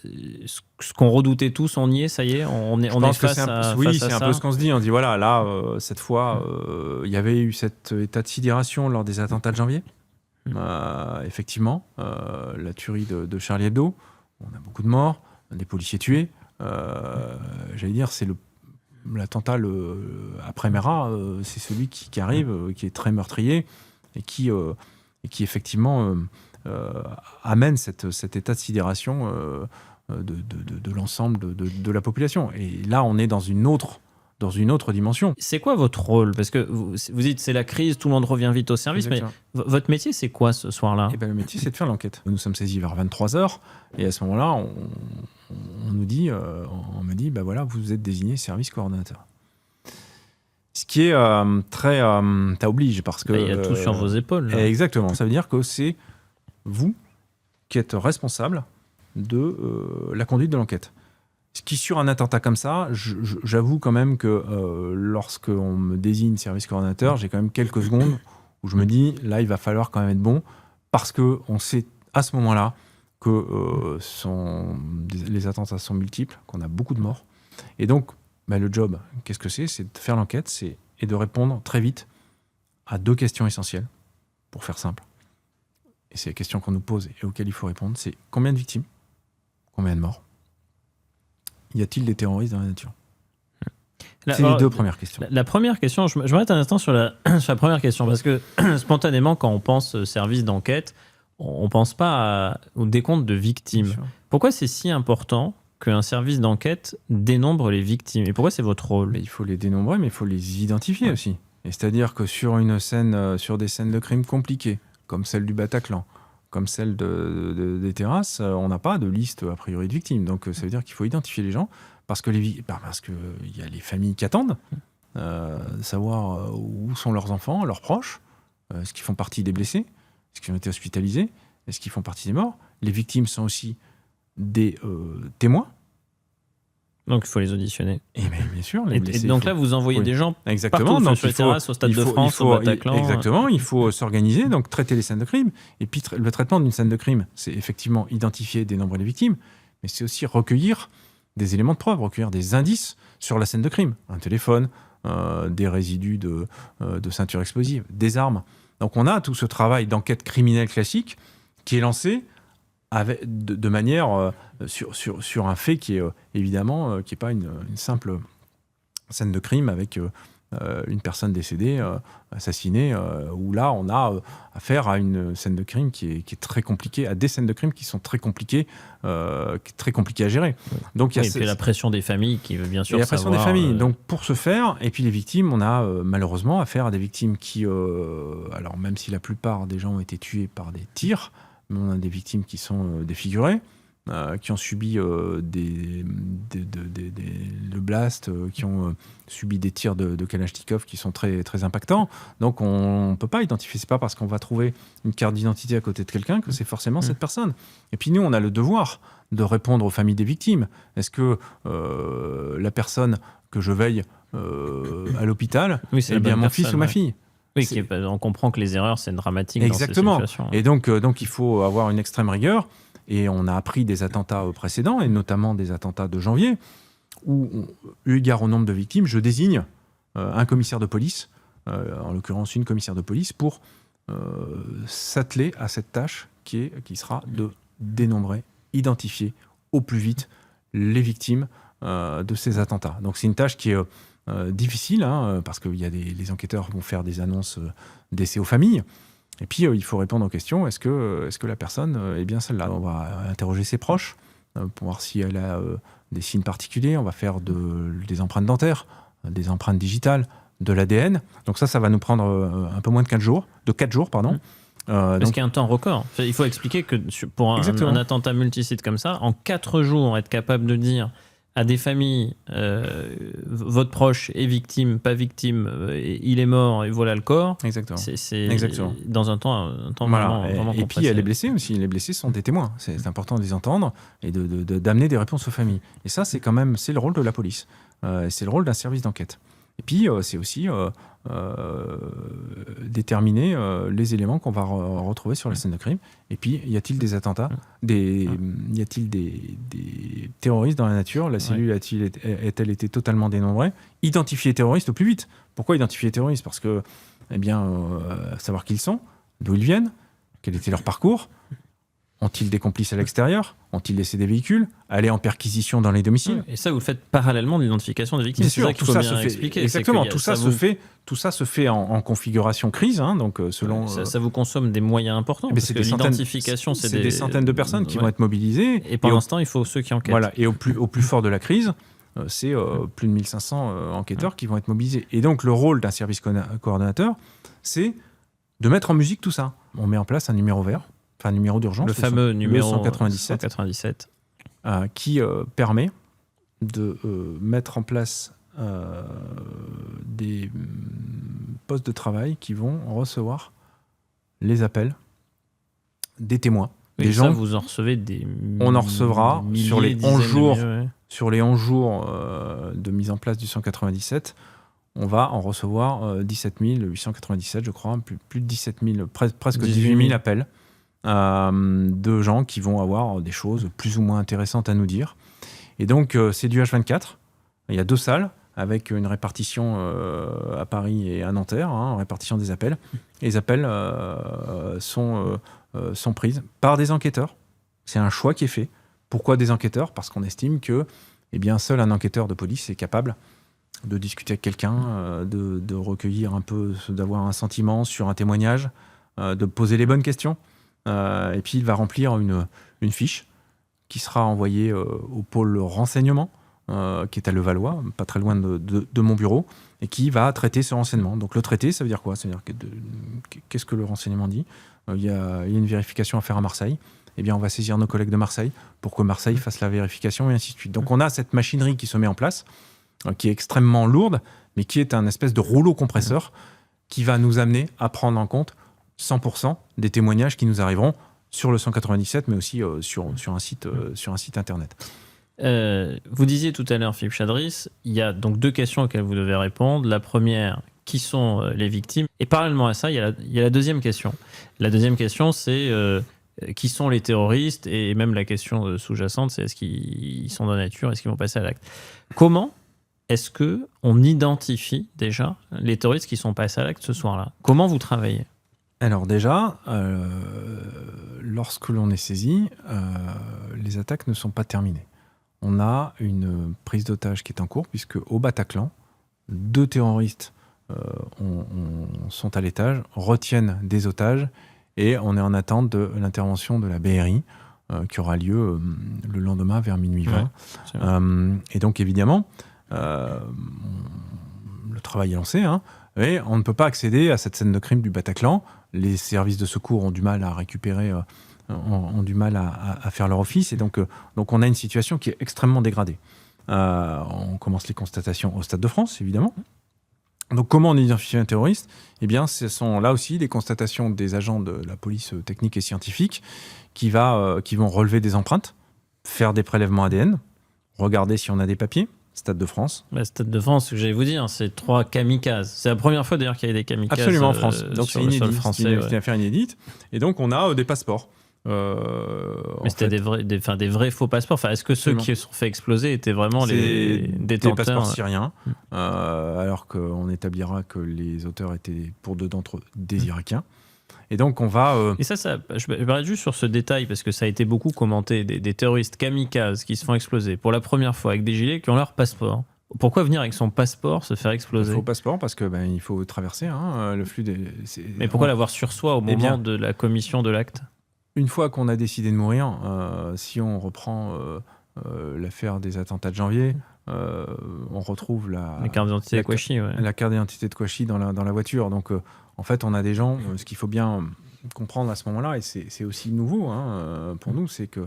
ce qu'on redoutait tous, on y est, ça y est, on est face à oui, face à c'est un ça. peu ce qu'on se dit. On dit voilà, là, cette fois, il y avait eu cet état de sidération lors des attentats de janvier. Effectivement, la tuerie de Charlie Hebdo, on a beaucoup de morts, des policiers tués. J'allais dire, c'est l'attentat après Mera, c'est celui qui arrive, qui est très meurtrier et qui effectivement amène cet état de sidération de l'ensemble de la population. Et là, on est dans une autre dimension. C'est quoi votre rôle? Parce que vous dites c'est la crise, tout le monde revient vite au service, Exactement. mais votre métier c'est quoi ce soir-là? Le métier, c'est de faire l'enquête. Nous sommes saisis vers 23h et à ce moment-là, on nous dit, on me dit, voilà, vous êtes désigné service coordonnateur. Ce qui est très... ça oblige parce que... Il y a tout sur vos épaules. Là. Exactement. Ça veut dire que c'est vous qui êtes responsable de la conduite de l'enquête. Ce qui, sur un attentat comme ça, j'avoue quand même que lorsqu'on me désigne service coordonnateur, j'ai quand même quelques secondes où je me dis, là, il va falloir quand même être bon parce qu'on sait à ce moment-là que les attentats sont multiples, qu'on a beaucoup de morts. Et donc, le job, qu'est-ce que c'est? C'est de faire l'enquête et de répondre très vite à 2 questions essentielles, pour faire simple. Et c'est les questions qu'on nous pose et auxquelles il faut répondre. C'est combien de victimes? Combien de morts? Y a-t-il des terroristes dans la nature? C'est les 2 premières questions. La première question, je m'arrête un instant sur la première question, parce que spontanément, quand on pense service d'enquête, on ne pense pas au décompte de victimes. Pourquoi c'est si important qu'un service d'enquête dénombre les victimes? Et pourquoi c'est votre rôle? Il faut les dénombrer, mais il faut les identifier aussi. Et c'est-à-dire que sur des scènes de crimes compliquées, comme celle du Bataclan, comme celle des terrasses, on n'a pas de liste a priori de victimes. Donc ça veut dire qu'il faut identifier les gens parce que il y a les familles qui attendent, savoir où sont leurs enfants, leurs proches, est-ce qu'ils font partie des blessés, est-ce qu'ils ont été hospitalisés, est-ce qu'ils font partie des morts. Les victimes sont aussi des témoins. Donc il faut les auditionner. Et bien sûr. Et donc là, vous envoyez des gens exactement, partout, sur les terrasses, au Stade de France, au Bataclan. Exactement, il faut s'organiser, donc traiter les scènes de crime. Et puis le traitement d'une scène de crime, c'est effectivement identifier, dénombrer les victimes, mais c'est aussi recueillir des éléments de preuve, recueillir des indices sur la scène de crime. Un téléphone, des résidus de ceinture explosive, des armes. Donc on a tout ce travail d'enquête criminelle classique qui est lancé de manière sur un fait qui est évidemment qui n'est pas une simple scène de crime avec une personne décédée, assassinée, où là on a affaire à une scène de crime qui est très compliquée, à des scènes de crime qui sont très compliquées à gérer. Donc, et puis la pression des familles qui veut bien sûr la pression des familles. Donc pour ce faire, et puis les victimes, on a malheureusement affaire à des victimes qui, alors même si la plupart des gens ont été tués par des tirs, mais on a des victimes qui sont défigurées, qui ont subi le blast, qui ont subi des tirs de Kalachnikov qui sont très, très impactants. Donc on ne peut pas identifier, c'est pas parce qu'on va trouver une carte d'identité à côté de quelqu'un que c'est forcément cette personne. Et puis nous, on a le devoir de répondre aux familles des victimes. Est-ce que la personne que je veille à l'hôpital, est bien mon fils ou ma fille? Oui, on comprend que les erreurs, c'est dramatique. Exactement. Dans ces situations. Et donc, il faut avoir une extrême rigueur. Et on a appris des attentats précédents, et notamment des attentats de janvier, où, eu égard au nombre de victimes, je désigne un commissaire de police, en l'occurrence une commissaire de police, pour s'atteler à cette tâche qui sera de dénombrer, identifier au plus vite les victimes de ces attentats. Donc c'est une tâche qui est difficile, parce que les enquêteurs vont faire des annonces d'essais aux familles. Et puis, il faut répondre aux questions. Est-ce que la personne est bien celle-là? On va interroger ses proches pour voir si elle a des signes particuliers. On va faire des empreintes dentaires, des empreintes digitales, de l'ADN. Donc ça va nous prendre un peu moins de 4 jours. Parce qu'il y a un temps record. Il faut expliquer que pour un attentat multisite comme ça, en 4 jours, être capable de dire à des familles, votre proche est victime, pas victime, il est mort et voilà le corps. Exactement. C'est dans un temps voilà. vraiment et puis il y a les blessés aussi. Les blessés sont des témoins. C'est important de les entendre et d'amener des réponses aux familles. Et ça, c'est le rôle de la police. C'est le rôle d'un service d'enquête. Et puis, c'est aussi déterminer les éléments qu'on va retrouver sur la scène de crime. Et puis, y a-t-il des attentats y a-t-il des terroristes dans la nature? La cellule a-t-elle été totalement dénombrée? Identifier les terroristes au plus vite. Pourquoi identifier les terroristes? Parce que, savoir qui ils sont, d'où ils viennent, quel était leur parcours. Ont-ils des complices à l'extérieur? Ont-ils laissé des véhicules? Aller en perquisition dans les domiciles? Et ça, vous le faites parallèlement de l'identification des victimes. Bien c'est sûr, ça qu'il tout faut ça bien se fait. expliquer. Exactement, tout ça se fait en configuration crise, hein, donc selon. Ça vous consomme des moyens importants. Mais Parce c'est que l'identification, c'est des centaines de personnes qui vont être mobilisées. Et pendant ce temps, il faut ceux qui enquêtent. Voilà, et au plus fort de la crise, c'est plus de 1500 enquêteurs qui vont être mobilisés. Et donc le rôle d'un service coordonnateur, c'est de mettre en musique tout ça. On met en place un numéro vert. Enfin, numéro d'urgence. Le fameux numéro 197. Qui permet de mettre en place des postes de travail qui vont recevoir les appels des témoins. Des gens, vous en recevez des on en recevra milliers, sur les 11 jours, ouais. Sur les 11 jours de mise en place du 197. On va en recevoir 17 897, je crois, plus de 17 000, presque 18 000 appels. De gens qui vont avoir des choses plus ou moins intéressantes à nous dire. Et donc, c'est du H24. Il y a 2 salles avec une répartition à Paris et à Nanterre, répartition des appels. Et les appels sont prises par des enquêteurs. C'est un choix qui est fait. Pourquoi des enquêteurs? Parce qu'on estime que seul un enquêteur de police est capable de discuter avec quelqu'un, de recueillir un peu, d'avoir un sentiment sur un témoignage, de poser les bonnes questions. Et puis il va remplir une fiche qui sera envoyée au pôle renseignement, qui est à Levallois, pas très loin de mon bureau, et qui va traiter ce renseignement. Donc le traiter, ça veut dire quoi? Ça veut dire qu'est-ce que le renseignement dit? Il y a une vérification à faire à Marseille. Eh bien, on va saisir nos collègues de Marseille pour que Marseille fasse la vérification et ainsi de suite. Donc on a cette machinerie qui se met en place, qui est extrêmement lourde, mais qui est un espèce de rouleau compresseur qui va nous amener à prendre en compte 100% des témoignages qui nous arriveront sur le 197, mais aussi sur un site internet. Vous disiez tout à l'heure, Philippe Chadris, il y a donc 2 questions auxquelles vous devez répondre. La première, qui sont les victimes? Et parallèlement à ça, il y a la deuxième question. La deuxième question, c'est qui sont les terroristes? Et même la question sous-jacente, c'est est-ce qu'ils sont de nature? Est-ce qu'ils vont passer à l'acte? Comment est-ce qu'on identifie déjà les terroristes qui sont passés à l'acte ce soir-là? Comment vous travaillez? Alors déjà, lorsque l'on est saisi, les attaques ne sont pas terminées. On a une prise d'otage qui est en cours, puisque au Bataclan, 2 terroristes sont à l'étage, retiennent des otages, et on est en attente de l'intervention de la BRI, qui aura lieu le lendemain vers minuit 20. Et donc évidemment, le travail est lancé, et on ne peut pas accéder à cette scène de crime du Bataclan. Les services de secours ont du mal à récupérer, ont du mal à faire leur office. Et donc on a une situation qui est extrêmement dégradée. On commence les constatations au Stade de France, évidemment. Donc comment on identifie un terroriste? Eh bien, ce sont là aussi les constatations des agents de la police technique et scientifique qui vont relever des empreintes, faire des prélèvements ADN, regarder si on a des papiers. Stade de France. Stade de France, ce que j'allais vous dire, c'est 3 kamikazes. C'est la première fois d'ailleurs qu'il y a des kamikazes. Absolument en France. Donc sur c'est le sol inédit. français. C'est une affaire inédite. Et donc on a des passeports. Mais c'était des vrais faux passeports. Enfin, est-ce que ceux qui se sont fait exploser étaient vraiment les détenteurs? Des passeports syriens, alors qu'on établira que les auteurs étaient pour 2 d'entre eux des Irakiens. Et donc on va... Et ça, je m'arrête juste sur ce détail, parce que ça a été beaucoup commenté, des terroristes kamikazes qui se font exploser pour la première fois avec des gilets qui ont leur passeport. Pourquoi venir avec son passeport se faire exploser? Il faut passeport parce que il faut traverser le flux des... Mais pourquoi l'avoir sur soi au moment de la commission de l'acte? Une fois qu'on a décidé de mourir, si on reprend l'affaire des attentats de janvier, on retrouve la carte d'identité de Kouachi. La carte d'identité de Kouachi dans la voiture. Donc, en fait, on a des gens... ce qu'il faut bien comprendre à ce moment-là, et c'est aussi nouveau pour nous, c'est que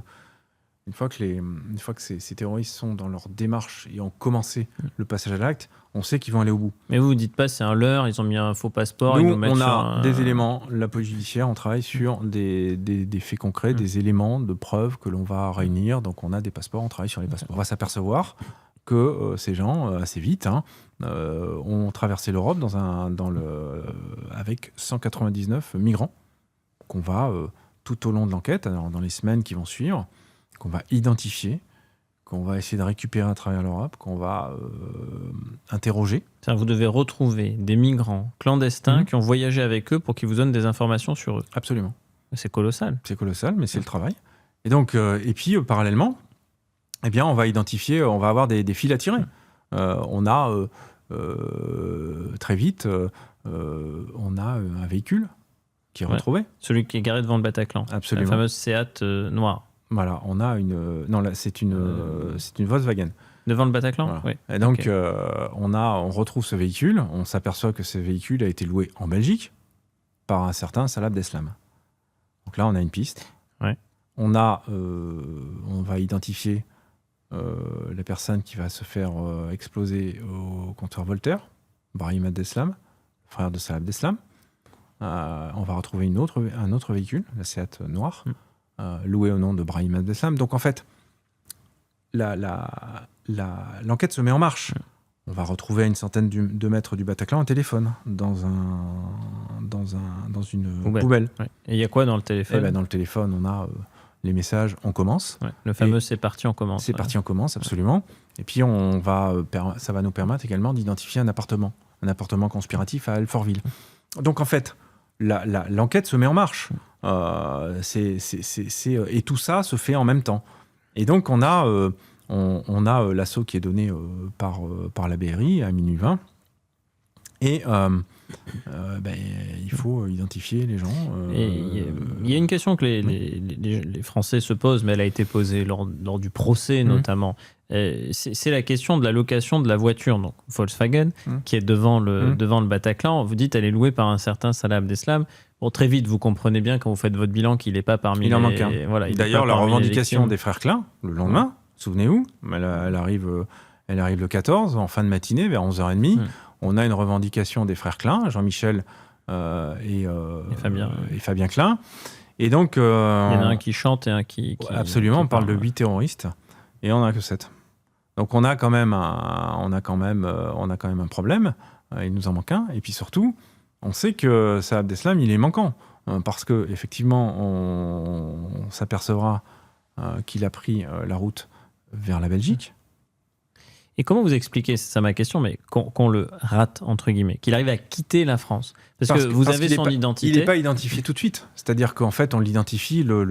une fois que ces terroristes sont dans leur démarche et ont commencé le passage à l'acte, on sait qu'ils vont aller au bout. Mais vous ne dites pas c'est un leurre, ils ont mis un faux passeport. Nous, ils nous mettent on a des éléments, la police judiciaire, on travaille sur des faits concrets, des éléments de preuves que l'on va réunir. Donc on a des passeports, on travaille sur les passeports. On va s'apercevoir que ces gens, assez vite, ont traversé l'Europe avec 199 migrants qu'on va, tout au long de l'enquête, alors dans les semaines qui vont suivre, qu'on va identifier, qu'on va essayer de récupérer à travers l'Europe, qu'on va interroger. Vous devez retrouver des migrants clandestins qui ont voyagé avec eux pour qu'ils vous donnent des informations sur eux. Absolument. C'est colossal. C'est colossal, mais c'est le travail. Et donc, et puis, parallèlement, eh bien, on va identifier, on va avoir des fils à tirer. On a très vite, on a un véhicule qui est retrouvé. Celui qui est garé devant le Bataclan. Absolument. La fameuse Seat noire. Voilà, on a une. Non, là, c'est une Volkswagen. Devant le Bataclan. Voilà. Oui. Et donc, on retrouve ce véhicule. On s'aperçoit que ce véhicule a été loué en Belgique par un certain Salah Abdeslam. Donc là, on a une piste. Ouais. On va identifier la personne qui va se faire exploser au comptoir Voltaire, Brahim Abdeslam, frère de Salah Abdeslam. On va retrouver un autre véhicule, la Seat noire, loué au nom de Brahim Abdeslam. Donc en fait, l'enquête se met en marche. On va retrouver à une centaine de mètres du Bataclan un téléphone dans une poubelle. Ouais. Et il y a quoi dans le téléphone ? Dans le téléphone, on a les messages « on commence ». Le fameux « c'est parti, on commence ». C'est parti, on commence, absolument. Et puis, ça va nous permettre également d'identifier un appartement conspiratif à Alfortville. Donc, en fait, l'enquête se met en marche. Et tout ça se fait en même temps. Et donc, on a l'assaut qui est donné par la BRI à minuit 20. Et il faut identifier les gens. Il y a une question que les Français se posent, mais elle a été posée lors du procès notamment. C'est la question de la location de la voiture, donc Volkswagen, qui est devant le Bataclan. Vous dites elle est louée par un certain Salah Abdeslam. Bon, très vite, vous comprenez bien quand vous faites votre bilan qu'il n'est pas parmi il en manque un. Voilà, d'ailleurs, la revendication des frères Klein, le lendemain, souvenez-vous, elle arrive le 14, en fin de matinée, vers 11h30. On a une revendication des frères Klein, Jean-Michel et Fabien Klein. Et donc, il y en a un qui chante et un qui absolument, on parle de 8 terroristes et on n'en a que 7. Donc on a quand même un problème. Il nous en manque un. Et puis surtout, on sait que Salah Abdeslam, il est manquant. Parce qu'effectivement, on s'apercevra qu'il a pris la route vers la Belgique. Et comment vous expliquez, c'est ça ma question, mais qu'on le rate, entre guillemets, qu'il arrive à quitter la France ? Parce que vous avez son identité. Il n'est pas identifié tout de suite. C'est-à-dire qu'en fait, on l'identifie au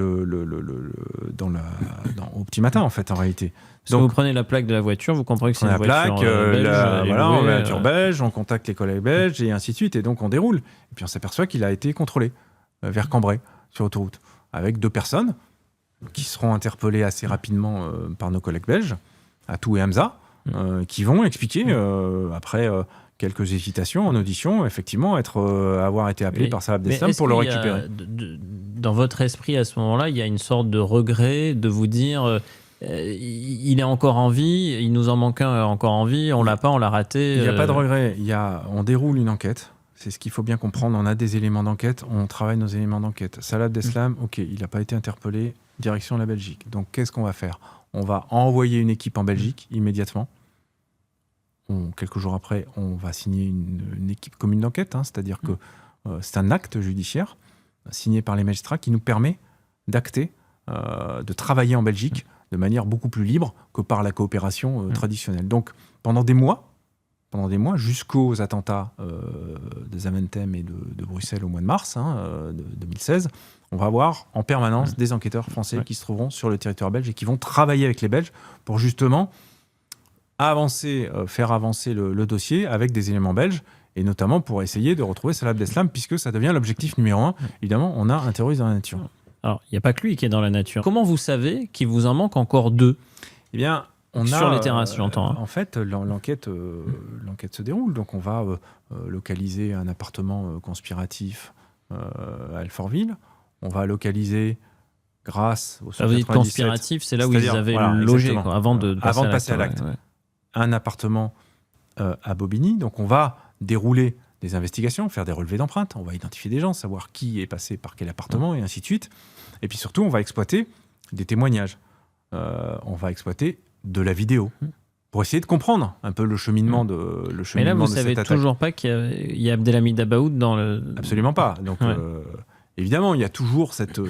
petit matin, en fait, en réalité. Donc, vous prenez la plaque de la voiture, vous comprenez que c'est une voiture belge. On a la voiture belge, on contacte les collègues belges, et ainsi de suite. Et donc, on déroule. Et puis, on s'aperçoit qu'il a été contrôlé vers Cambrai, sur l'autoroute, avec 2 personnes qui seront interpellées assez rapidement par nos collègues belges, Atou et Hamza. Qui vont expliquer, après quelques hésitations en audition, effectivement, avoir été appelés par Salah Abdeslam pour le récupérer. Dans votre esprit, à ce moment-là, il y a une sorte de regret de vous dire il est encore en vie, il nous en manque un encore en vie, on l'a raté. Il n'y a pas de regret. On déroule une enquête. C'est ce qu'il faut bien comprendre. On a des éléments d'enquête, on travaille nos éléments d'enquête. Salah Abdeslam, ok, il n'a pas été interpellé, direction la Belgique. Donc, qu'est-ce qu'on va faire ? On va envoyer une équipe en Belgique immédiatement. Quelques jours après, on va signer une équipe commune d'enquête, c'est-à-dire que c'est un acte judiciaire signé par les magistrats qui nous permet d'acter, de travailler en Belgique de manière beaucoup plus libre que par la coopération traditionnelle. Donc, pendant des mois, jusqu'aux attentats de Zaventem et de Bruxelles au mois de mars de 2016, on va avoir en permanence des enquêteurs français qui se trouveront sur le territoire belge et qui vont travailler avec les Belges pour justement faire avancer le dossier avec des éléments belges, et notamment pour essayer de retrouver Salah Abdeslam, puisque ça devient l'objectif numéro 1. Évidemment, on a un terroriste dans la nature. Alors, il n'y a pas que lui qui est dans la nature. Comment vous savez qu'il vous en manque encore 2 ? Eh bien, sur les terrains, j'entends. En fait, l'enquête se déroule. Donc, on va localiser un appartement conspiratif à Alfortville. On va localiser, grâce au 197... Vous dites conspiratif, c'est là où ils avaient logé, avant de passer à l'acte. Un appartement à Bobigny. Donc, on va dérouler des investigations, faire des relevés d'empreintes. On va identifier des gens, savoir qui est passé par quel appartement, et ainsi de suite. Et puis surtout, on va exploiter des témoignages. On va exploiter de la vidéo. pour essayer de comprendre un peu le cheminement de le Mais cheminement là, vous de savez cette attaque. toujours pas qu'il y a Abdelhamid Abaoud dans le... Absolument pas. Donc, Ouais. évidemment, il y a toujours cette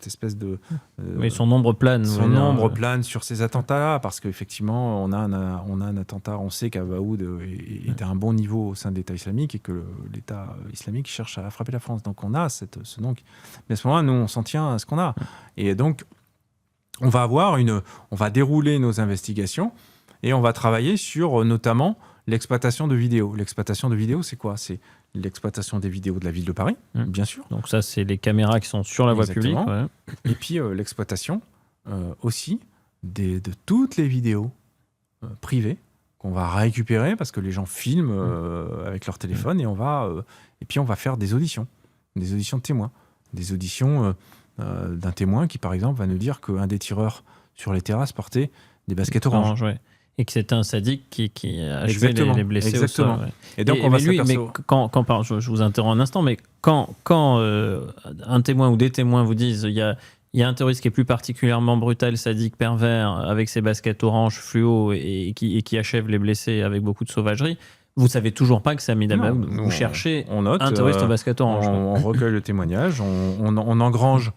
espèce de... Mais son nombre plane. son vous voulez dire. nombre plane sur ces attentats-là, parce qu'effectivement, on a un attentat, on sait qu'Abaoud est à un bon niveau au sein de l'État islamique et que l'État islamique cherche à frapper la France. Donc on a ce nom. Mais à ce moment-là, nous, on s'en tient à ce qu'on a. Et donc, on va dérouler nos investigations et on va travailler sur notamment l'exploitation de vidéos. L'exploitation de vidéos, c'est quoi ? C'est l'exploitation des vidéos de la ville de Paris, bien sûr. Donc ça, c'est les caméras qui sont sur la voie publique. Exactement. Ouais. Et puis l'exploitation aussi de toutes les vidéos privées qu'on va récupérer parce que les gens filment avec leur téléphone et puis on va faire des auditions de témoins, des auditions d'un témoin qui par exemple va nous dire qu'un des tireurs sur les terrasses portait des baskets oranges. Ouais. Et que c'était un sadique qui a achevé Exactement. les blessés Exactement. au sol. Ouais. Et donc on va mais lui, mais s'apercevoir. pardon, je vous interromps un instant, mais quand un témoin ou des témoins vous disent il y a un terroriste qui est plus particulièrement brutal, sadique, pervers, avec ses baskets oranges fluo et qui achève les blessés avec beaucoup de sauvagerie, vous savez toujours pas que c'est Hamid Abaoud. Vous cherchez on note, un terroriste en basket orange. on recueille le témoignage, on engrange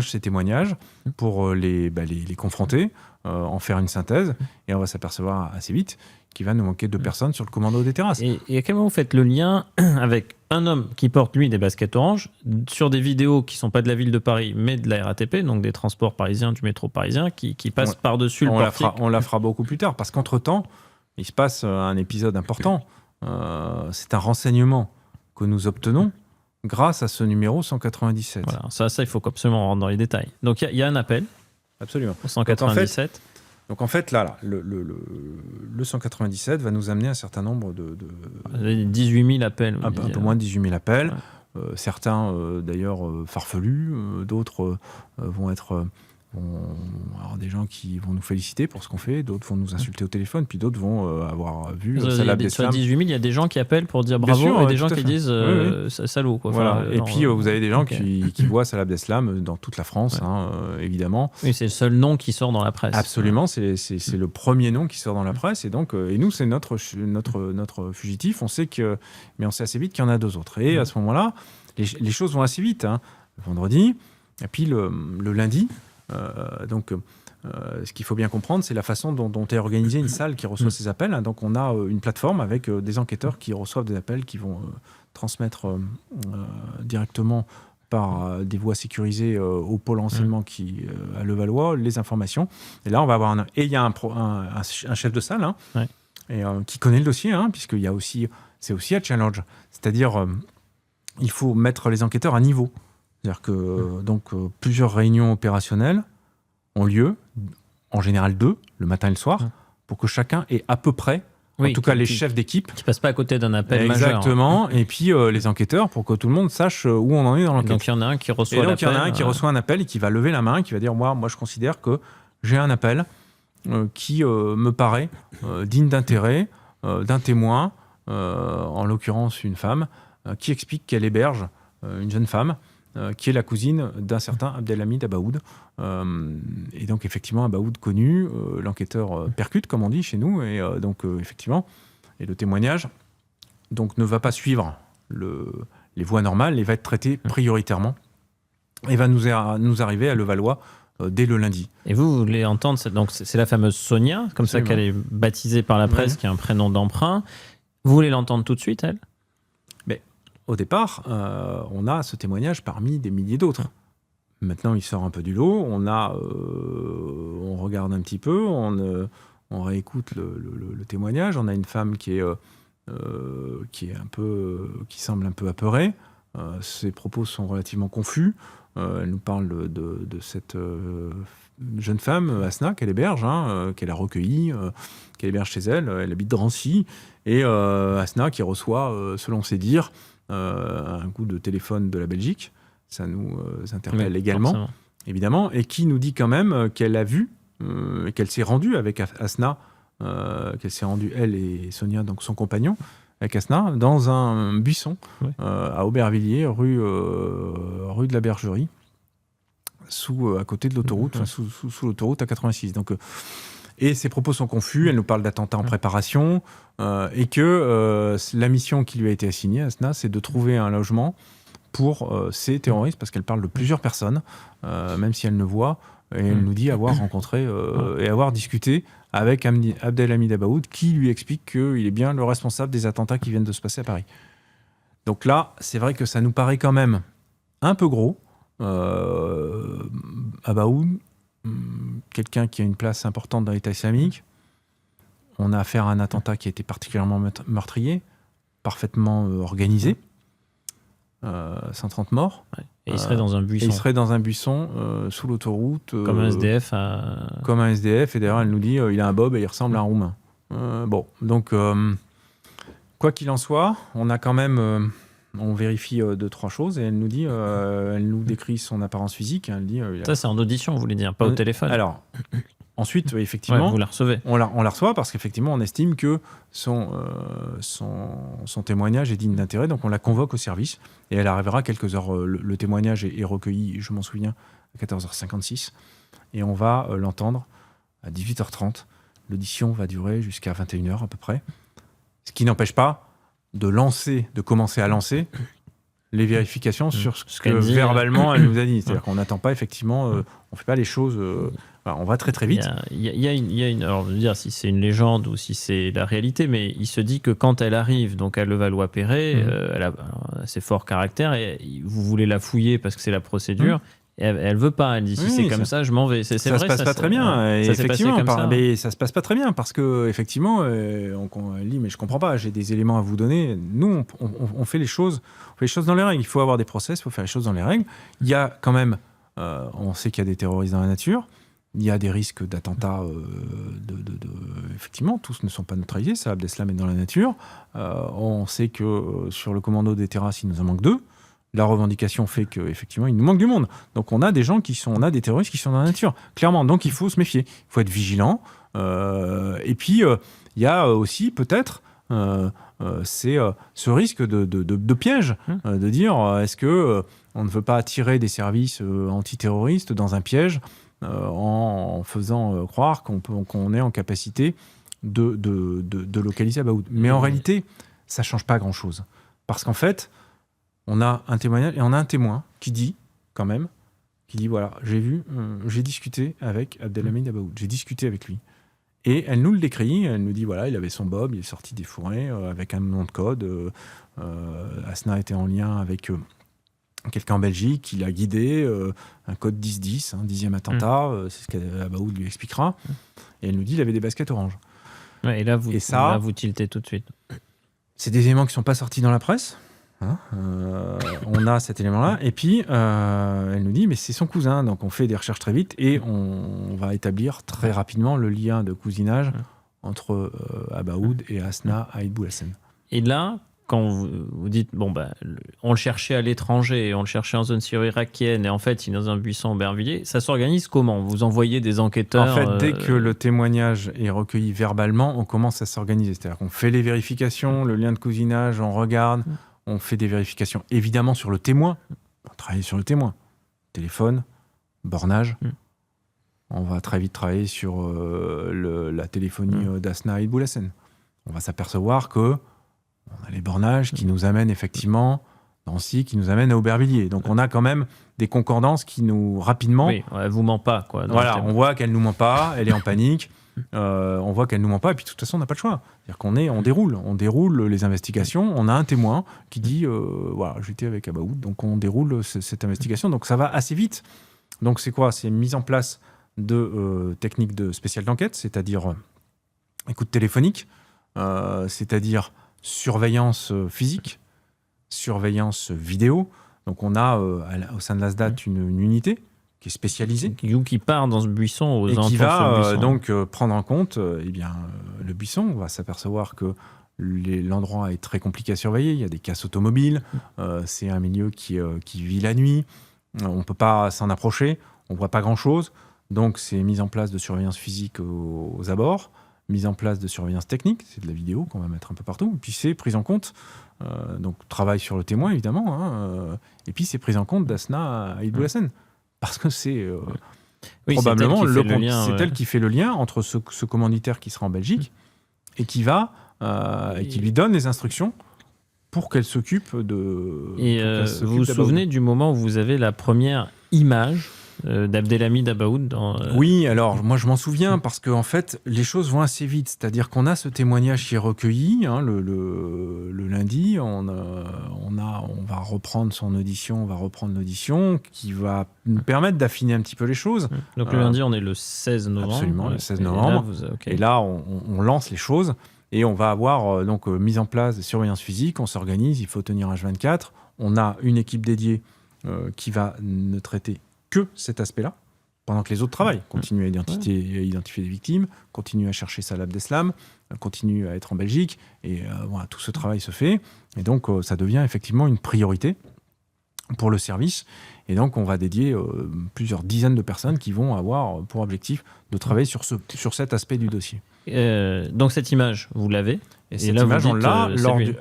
ces témoignages pour les confronter, en faire une synthèse, et on va s'apercevoir assez vite qu'il va nous manquer 2 personnes sur le commando des terrasses. Et à quel moment vous faites le lien avec un homme qui porte, lui, des baskets oranges, sur des vidéos qui ne sont pas de la ville de Paris, mais de la RATP, donc des transports parisiens, du métro parisien, qui passent par-dessus le portique. On la fera beaucoup plus tard, parce qu'entre-temps, il se passe un épisode important. C'est un renseignement que nous obtenons grâce à ce numéro 197. Voilà, ça, il faut absolument rentrer dans les détails. Donc, il y a un appel. Absolument. Au 197. Donc en fait, là, le 197 va nous amener un certain nombre de 18 000 appels. Un peu moins de 18 000 appels. Ouais. Certains, d'ailleurs, farfelus. D'autres vont avoir des gens qui vont nous féliciter pour ce qu'on fait. D'autres vont nous insulter au téléphone. Puis d'autres vont avoir vu Salah Abdeslam. Sur 18 000, il y a des gens qui appellent pour dire bravo sûr, et des gens tout à qui fait. disent salaud. Quoi. Voilà. Enfin, et puis, vous avez des gens qui voient Salah Abdeslam dans toute la France, évidemment. Oui, c'est le seul nom qui sort dans la presse. Absolument, c'est le premier nom qui sort dans la presse. Et donc, et nous, c'est notre fugitif. On sait mais on sait assez vite qu'il y en a 2 autres. Et à ce moment-là, les choses vont assez vite. Le vendredi, et puis le lundi. Ce qu'il faut bien comprendre, c'est la façon dont est organisée une salle qui reçoit ces appels. Donc, on a une plateforme avec des enquêteurs qui reçoivent des appels qui vont transmettre directement par des voies sécurisées au pôle renseignement à Levallois les informations. Et là, on va avoir il y a un chef de salle qui connaît le dossier, puisqu'il y a c'est aussi un challenge. C'est-à-dire, il faut mettre les enquêteurs à niveau. C'est-à-dire que plusieurs réunions opérationnelles ont lieu, en général 2, le matin et le soir, pour que chacun ait à peu près, en tout cas les chefs d'équipe, qui ne passent pas à côté d'un appel majeur. Exactement, et puis les enquêteurs, pour que tout le monde sache où on en est dans l'enquête. Donc il y en a un qui reçoit l'appel. Il y en a un qui reçoit un appel et qui va lever la main, qui va dire moi je considère que j'ai un appel qui me paraît digne d'intérêt d'un témoin, en l'occurrence une femme, qui explique qu'elle héberge une jeune femme qui est la cousine d'un certain Abdelhamid Abaoud. Et donc, effectivement, Abaoud connu, l'enquêteur percute, comme on dit chez nous, et effectivement, et le témoignage ne va pas suivre les voies normales, et va être traité prioritairement, et va nous arriver à Levallois dès le lundi. Et vous voulez entendre, donc c'est la fameuse Sonia, comme ça qu'elle est baptisée par la presse, qui a un prénom d'emprunt. Vous voulez l'entendre tout de suite, elle ? Au départ, on a ce témoignage parmi des milliers d'autres. Maintenant, il sort un peu du lot. On regarde un petit peu, on réécoute le témoignage. On a une femme qui semble un peu apeurée. Ses propos sont relativement confus. Elle nous parle de cette jeune femme, Asna, qu'elle héberge, qu'elle a recueillie, qu'elle héberge chez elle. Elle habite Drancy. Et Asna qui reçoit, selon ses dires, un coup de téléphone de la Belgique. Ça nous interpelle également, forcément. Évidemment, et qui nous dit quand même qu'elle a vu, qu'elle s'est rendue avec Asna, qu'elle s'est rendue, elle et Sonia, donc son compagnon, avec Asna, dans un buisson à Aubervilliers, rue de la Bergerie, à côté de l'autoroute, sous l'autoroute à 86. Donc, Et ses propos sont confus. Elle nous parle d'attentats en préparation et que la mission qui lui a été assignée à Asna, c'est de trouver un logement pour ces terroristes, parce qu'elle parle de plusieurs personnes, même si elle ne voit. Et elle nous dit avoir rencontré et avoir discuté avec Abdelhamid Abaoud, qui lui explique qu'il est bien le responsable des attentats qui viennent de se passer à Paris. Donc là, c'est vrai que ça nous paraît quand même un peu gros. Abaoud, quelqu'un qui a une place importante dans l'État islamique. On a affaire à un attentat qui a été particulièrement meurtrier, parfaitement organisé. 130 morts. Ouais. Et il serait dans un buisson. Et il serait dans un buisson sous l'autoroute. Comme un SDF. Comme un SDF. Et d'ailleurs, elle nous dit il a un bob et il ressemble à un Roumain. Bon, donc, quoi qu'il en soit, on a quand même... on vérifie 2-3 choses et elle nous dit, elle nous décrit son apparence physique. Elle dit, ça, c'est en audition, vous voulez dire, pas au téléphone. Alors, ensuite, effectivement, vous la recevez. On la reçoit parce qu'effectivement, on estime que son témoignage est digne d'intérêt, donc on la convoque au service et elle arrivera quelques heures. Le témoignage est recueilli, je m'en souviens, à 14h56 et on va l'entendre à 18h30. L'audition va durer jusqu'à 21h à peu près, ce qui n'empêche pas de commencer à lancer les vérifications sur ce que dit, verbalement elle nous a dit. C'est-à-dire qu'on n'attend pas effectivement, on ne fait pas les choses, on va très très vite. Il y a une, alors je veux dire si c'est une légende ou si c'est la réalité, mais il se dit que quand elle arrive donc à Levallois-Perret, elle a assez fort caractère et vous voulez la fouiller parce que c'est la procédure. Et elle veut pas, elle dit si c'est comme ça, je m'en vais. C'est ça vrai, se passe pas très bien. Ça effectivement, comme ça. Mais ça se passe pas très bien parce que effectivement, elle dit mais je comprends pas, j'ai des éléments à vous donner. Nous, on fait les choses, dans les règles. Il faut avoir des process, il faut faire les choses dans les règles. Il y a quand même, on sait qu'il y a des terroristes dans la nature. Il y a des risques d'attentats. Effectivement, tous ne sont pas neutralisés. Salah Abdeslam est dans la nature. On sait que sur le commando des terrasses, il nous en manque 2. La revendication fait qu'effectivement, il nous manque du monde. Donc, on a des des terroristes qui sont dans la nature, clairement. Donc, il faut se méfier. Il faut être vigilant. Et puis, il y a aussi peut-être ce risque de piège, de dire est-ce que on ne veut pas attirer des services antiterroristes dans un piège en faisant croire qu'on est en capacité de localiser Abaoud. Mais en réalité, ça ne change pas grand-chose. Parce qu'en fait, on a un témoignage et on a un témoin qui dit voilà, j'ai discuté avec Abdelhamid Abaoud, j'ai discuté avec lui. Et elle nous le décrit, elle nous dit voilà, il avait son bob, il est sorti des fourrés avec un nom de code. Asna était en lien avec quelqu'un en Belgique, il a guidé un code 10-10, 10e attentat, c'est ce qu'Abaoud lui expliquera. Et elle nous dit il avait des baskets oranges. Ouais, et là, vous tiltez tout de suite. C'est des éléments qui ne sont pas sortis dans la presse. On a cet élément-là. Et puis, elle nous dit, mais c'est son cousin. Donc, on fait des recherches très vite et on va établir très rapidement le lien de cousinage entre Abaoud et Asna Aïd Bouhassen. Et là, quand vous dites, on le cherchait à l'étranger, on le cherchait en zone syro-irakienne, et en fait, il est dans un buisson en Aubervilliers, ça s'organise comment ? Vous envoyez des enquêteurs ? En fait, dès que le témoignage est recueilli verbalement, on commence à s'organiser. C'est-à-dire qu'on fait les vérifications, le lien de cousinage, on regarde... On fait des vérifications, évidemment, sur le témoin. On travaille sur le témoin. Téléphone, bornage. On va très vite travailler sur la téléphonie d'Asna Aïd Bouhassen. On va s'apercevoir qu'on a les bornages qui nous amènent effectivement Nancy, qui nous amènent à Aubervilliers. Donc on a quand même des concordances qui nous, rapidement... Oui, elle vous ment pas, quoi. Voilà, on voit qu'elle nous ment pas, elle est en panique. On voit qu'elle nous ment pas et puis de toute façon on n'a pas le choix. C'est-à-dire on déroule les investigations. On a un témoin qui dit voilà, j'étais avec Abaoud, donc on déroule cette investigation. Donc ça va assez vite. Donc c'est quoi ? C'est mise en place de techniques spéciales d'enquête, c'est-à-dire écoute téléphonique, c'est-à-dire surveillance physique, surveillance vidéo. Donc on a au sein de l'ASDAT une unité qui est spécialisé. Qui part dans ce buisson aux et qui va donc prendre en compte le buisson. On va s'apercevoir que l'endroit est très compliqué à surveiller. Il y a des casses automobiles. C'est un milieu qui vit la nuit. On ne peut pas s'en approcher. On ne voit pas grand-chose. Donc, c'est mise en place de surveillance physique aux abords, mise en place de surveillance technique. C'est de la vidéo qu'on va mettre un peu partout. Et puis, c'est prise en compte. Donc, travail sur le témoin, évidemment. Et puis, c'est prise en compte d'Asna Aïd Bouhassen. Parce que c'est Oui, probablement, c'est elle qui fait le lien entre ce commanditaire qui sera en Belgique et qui va et qui lui donne les instructions pour qu'elle s'occupe de. Et vous vous souvenez du moment où vous avez la première image d'Abdelhamid Abaoud Oui, alors moi je m'en souviens parce que en fait les choses vont assez vite, c'est-à-dire qu'on a ce témoignage qui est recueilli le lundi, on va reprendre son audition, on va reprendre l'audition qui va nous permettre d'affiner un petit peu les choses. Donc le lundi on est le 16 novembre. Absolument, le 16 novembre. Et là on lance les choses et on va avoir donc mise en place des surveillances physiques, on s'organise, il faut tenir H24, on a une équipe dédiée qui va ne traiter que cet aspect-là, pendant que les autres travaillent, continuent à identifier des victimes, continuent à chercher Salah Abdeslam, continuent à être en Belgique, et voilà, tout ce travail se fait, et donc ça devient effectivement une priorité pour le service, et donc on va dédier plusieurs dizaines de personnes qui vont avoir pour objectif de travailler sur cet aspect du dossier. Donc cette image, vous l'avez. Et cette image, on l'a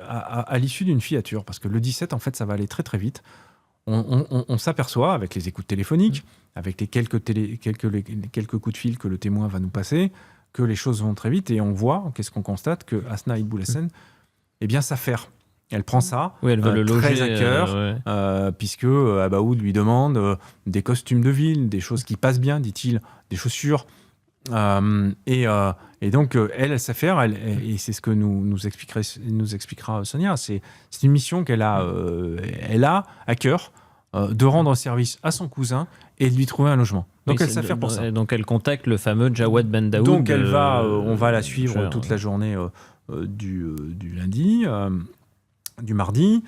à l'issue d'une filature, parce que le 17, en fait, ça va aller très très vite. On s'aperçoit avec les écoutes téléphoniques, avec les quelques coups de fil que le témoin va nous passer, que les choses vont très vite et on voit, qu'est-ce qu'on constate, que Asna Iboulessen, eh bien, s'affaire. Elle prend ça, elle veut le loger, très à cœur, puisque Abaoud lui demande des costumes de ville, des choses qui passent bien, dit-il, des chaussures. Et donc, elle s'affaire, et c'est ce que nous expliquera Sonia. C'est une mission qu'elle a, elle a à cœur de rendre service à son cousin et de lui trouver un logement. Donc, elle s'affaire pour ça. Donc, elle contacte le fameux Jawad Ben Daoud. Donc, on va la suivre toute la journée du lundi, du mardi,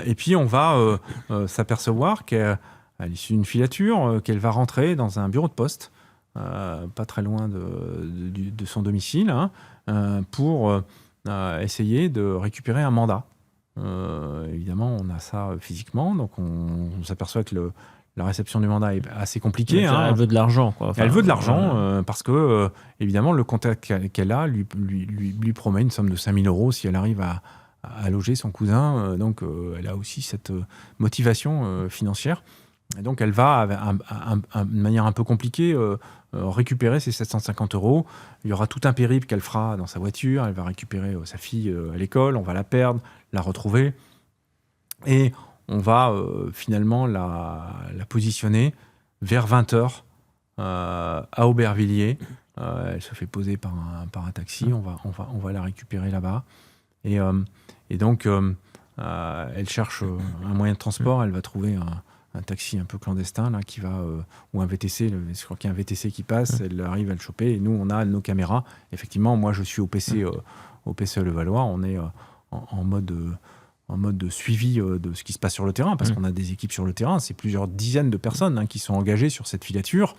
et puis on va s'apercevoir qu'à l'issue d'une filature, qu'elle va rentrer dans un bureau de poste. Pas très loin de son domicile, pour essayer de récupérer un mandat. Évidemment, on a ça physiquement, donc on s'aperçoit que la réception du mandat est assez compliquée. Elle veut de l'argent. Elle veut de l'argent parce que, évidemment, le contact qu'elle a lui promet une somme de 5 000 € si elle arrive à loger son cousin. Donc, elle a aussi cette motivation financière. Et donc, elle va, de manière un peu compliquée, récupérer ces 750 €. Il y aura tout un périple qu'elle fera dans sa voiture. Elle va récupérer sa fille à l'école. On va la perdre, la retrouver. Et on va finalement la positionner vers 20h à Aubervilliers. Elle se fait poser par un taxi. On va la récupérer là-bas. Et donc, elle cherche un moyen de transport. Elle va trouver un taxi un peu clandestin là, qui va, ou un VTC, je crois qu'il y a un VTC qui passe, elle arrive à le choper, et nous on a nos caméras. Effectivement, moi je suis au PCE Levallois, on est en mode de suivi de ce qui se passe sur le terrain, parce qu'on a des équipes sur le terrain, c'est plusieurs dizaines de personnes qui sont engagées sur cette filature,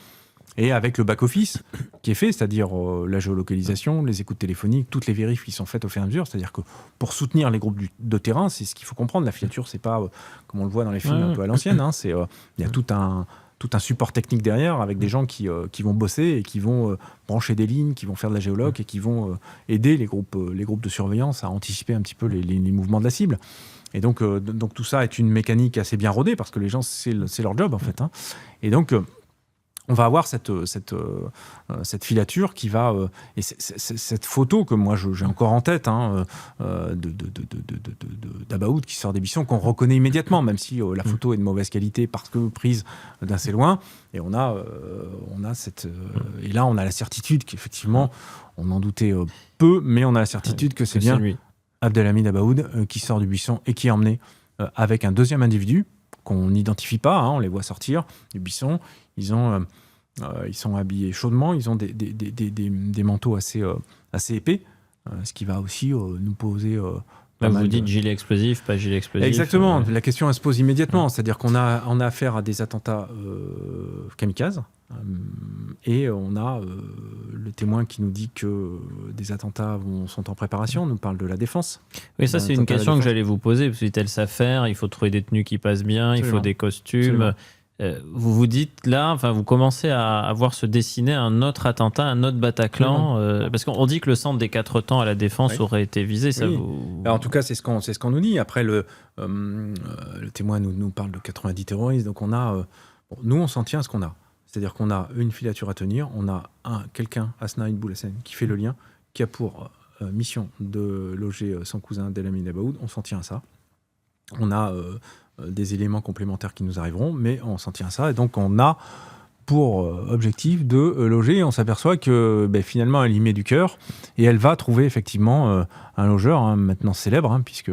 et avec le back-office qui est fait, c'est-à-dire la géolocalisation, les écoutes téléphoniques, toutes les vérifs qui sont faites au fur et à mesure, c'est-à-dire que pour soutenir les groupes de terrain, c'est ce qu'il faut comprendre. La filature, c'est pas comme on le voit dans les films un peu à l'ancienne, il y a tout un support technique derrière avec des gens qui vont bosser et qui vont brancher des lignes, qui vont faire de la géoloc et qui vont aider les groupes de surveillance à anticiper un petit peu les mouvements de la cible. Et donc tout ça est une mécanique assez bien rodée parce que les gens, c'est leur job en fait. Et donc on va avoir cette filature qui va... et cette photo que moi j'ai encore en tête d'Abaoud qui sort des buissons, qu'on reconnaît immédiatement, même si la photo est de mauvaise qualité parce que prise d'assez loin. Et on a cette... et là, on a la certitude qu'effectivement, on en doutait peu, mais on a la certitude que c'est bien lui. Abdelhamid Abaoud qui sort du buisson et qui est emmené avec un deuxième individu qu'on n'identifie pas, on les voit sortir du buisson. Ils sont habillés chaudement, ils ont des manteaux assez épais, ce qui va aussi nous poser... vous dites gilet explosif, pas gilet explosif. Exactement, la question elle se pose immédiatement, c'est-à-dire qu'on a affaire à des attentats kamikazes, et on a le témoin qui nous dit que des attentats sont en préparation, on nous parle de la défense. Oui, ça c'est une question que j'allais vous poser, parce que telle s'affaire, il faut trouver des tenues qui passent bien, il faut des costumes... Absolument. Vous vous dites là, vous commencez à voir se dessiner un autre attentat, un autre Bataclan, parce qu'on dit que le centre des 4 temps à la Défense aurait été visé. Ça vous... En tout cas, c'est ce qu'on nous dit. Après, le témoin nous parle de 90 terroristes, donc on a, nous on s'en tient à ce qu'on a. C'est-à-dire qu'on a une filature à tenir, on a quelqu'un, Asna Boulassane, qui fait le lien, qui a pour mission de loger son cousin Delamin Abaoud. On s'en tient à ça. On a des éléments complémentaires qui nous arriveront, mais on s'en tient à ça. Et donc, on a pour objectif de loger. Et on s'aperçoit que finalement, elle y met du cœur. Et elle va trouver effectivement un logeur, maintenant célèbre, puisque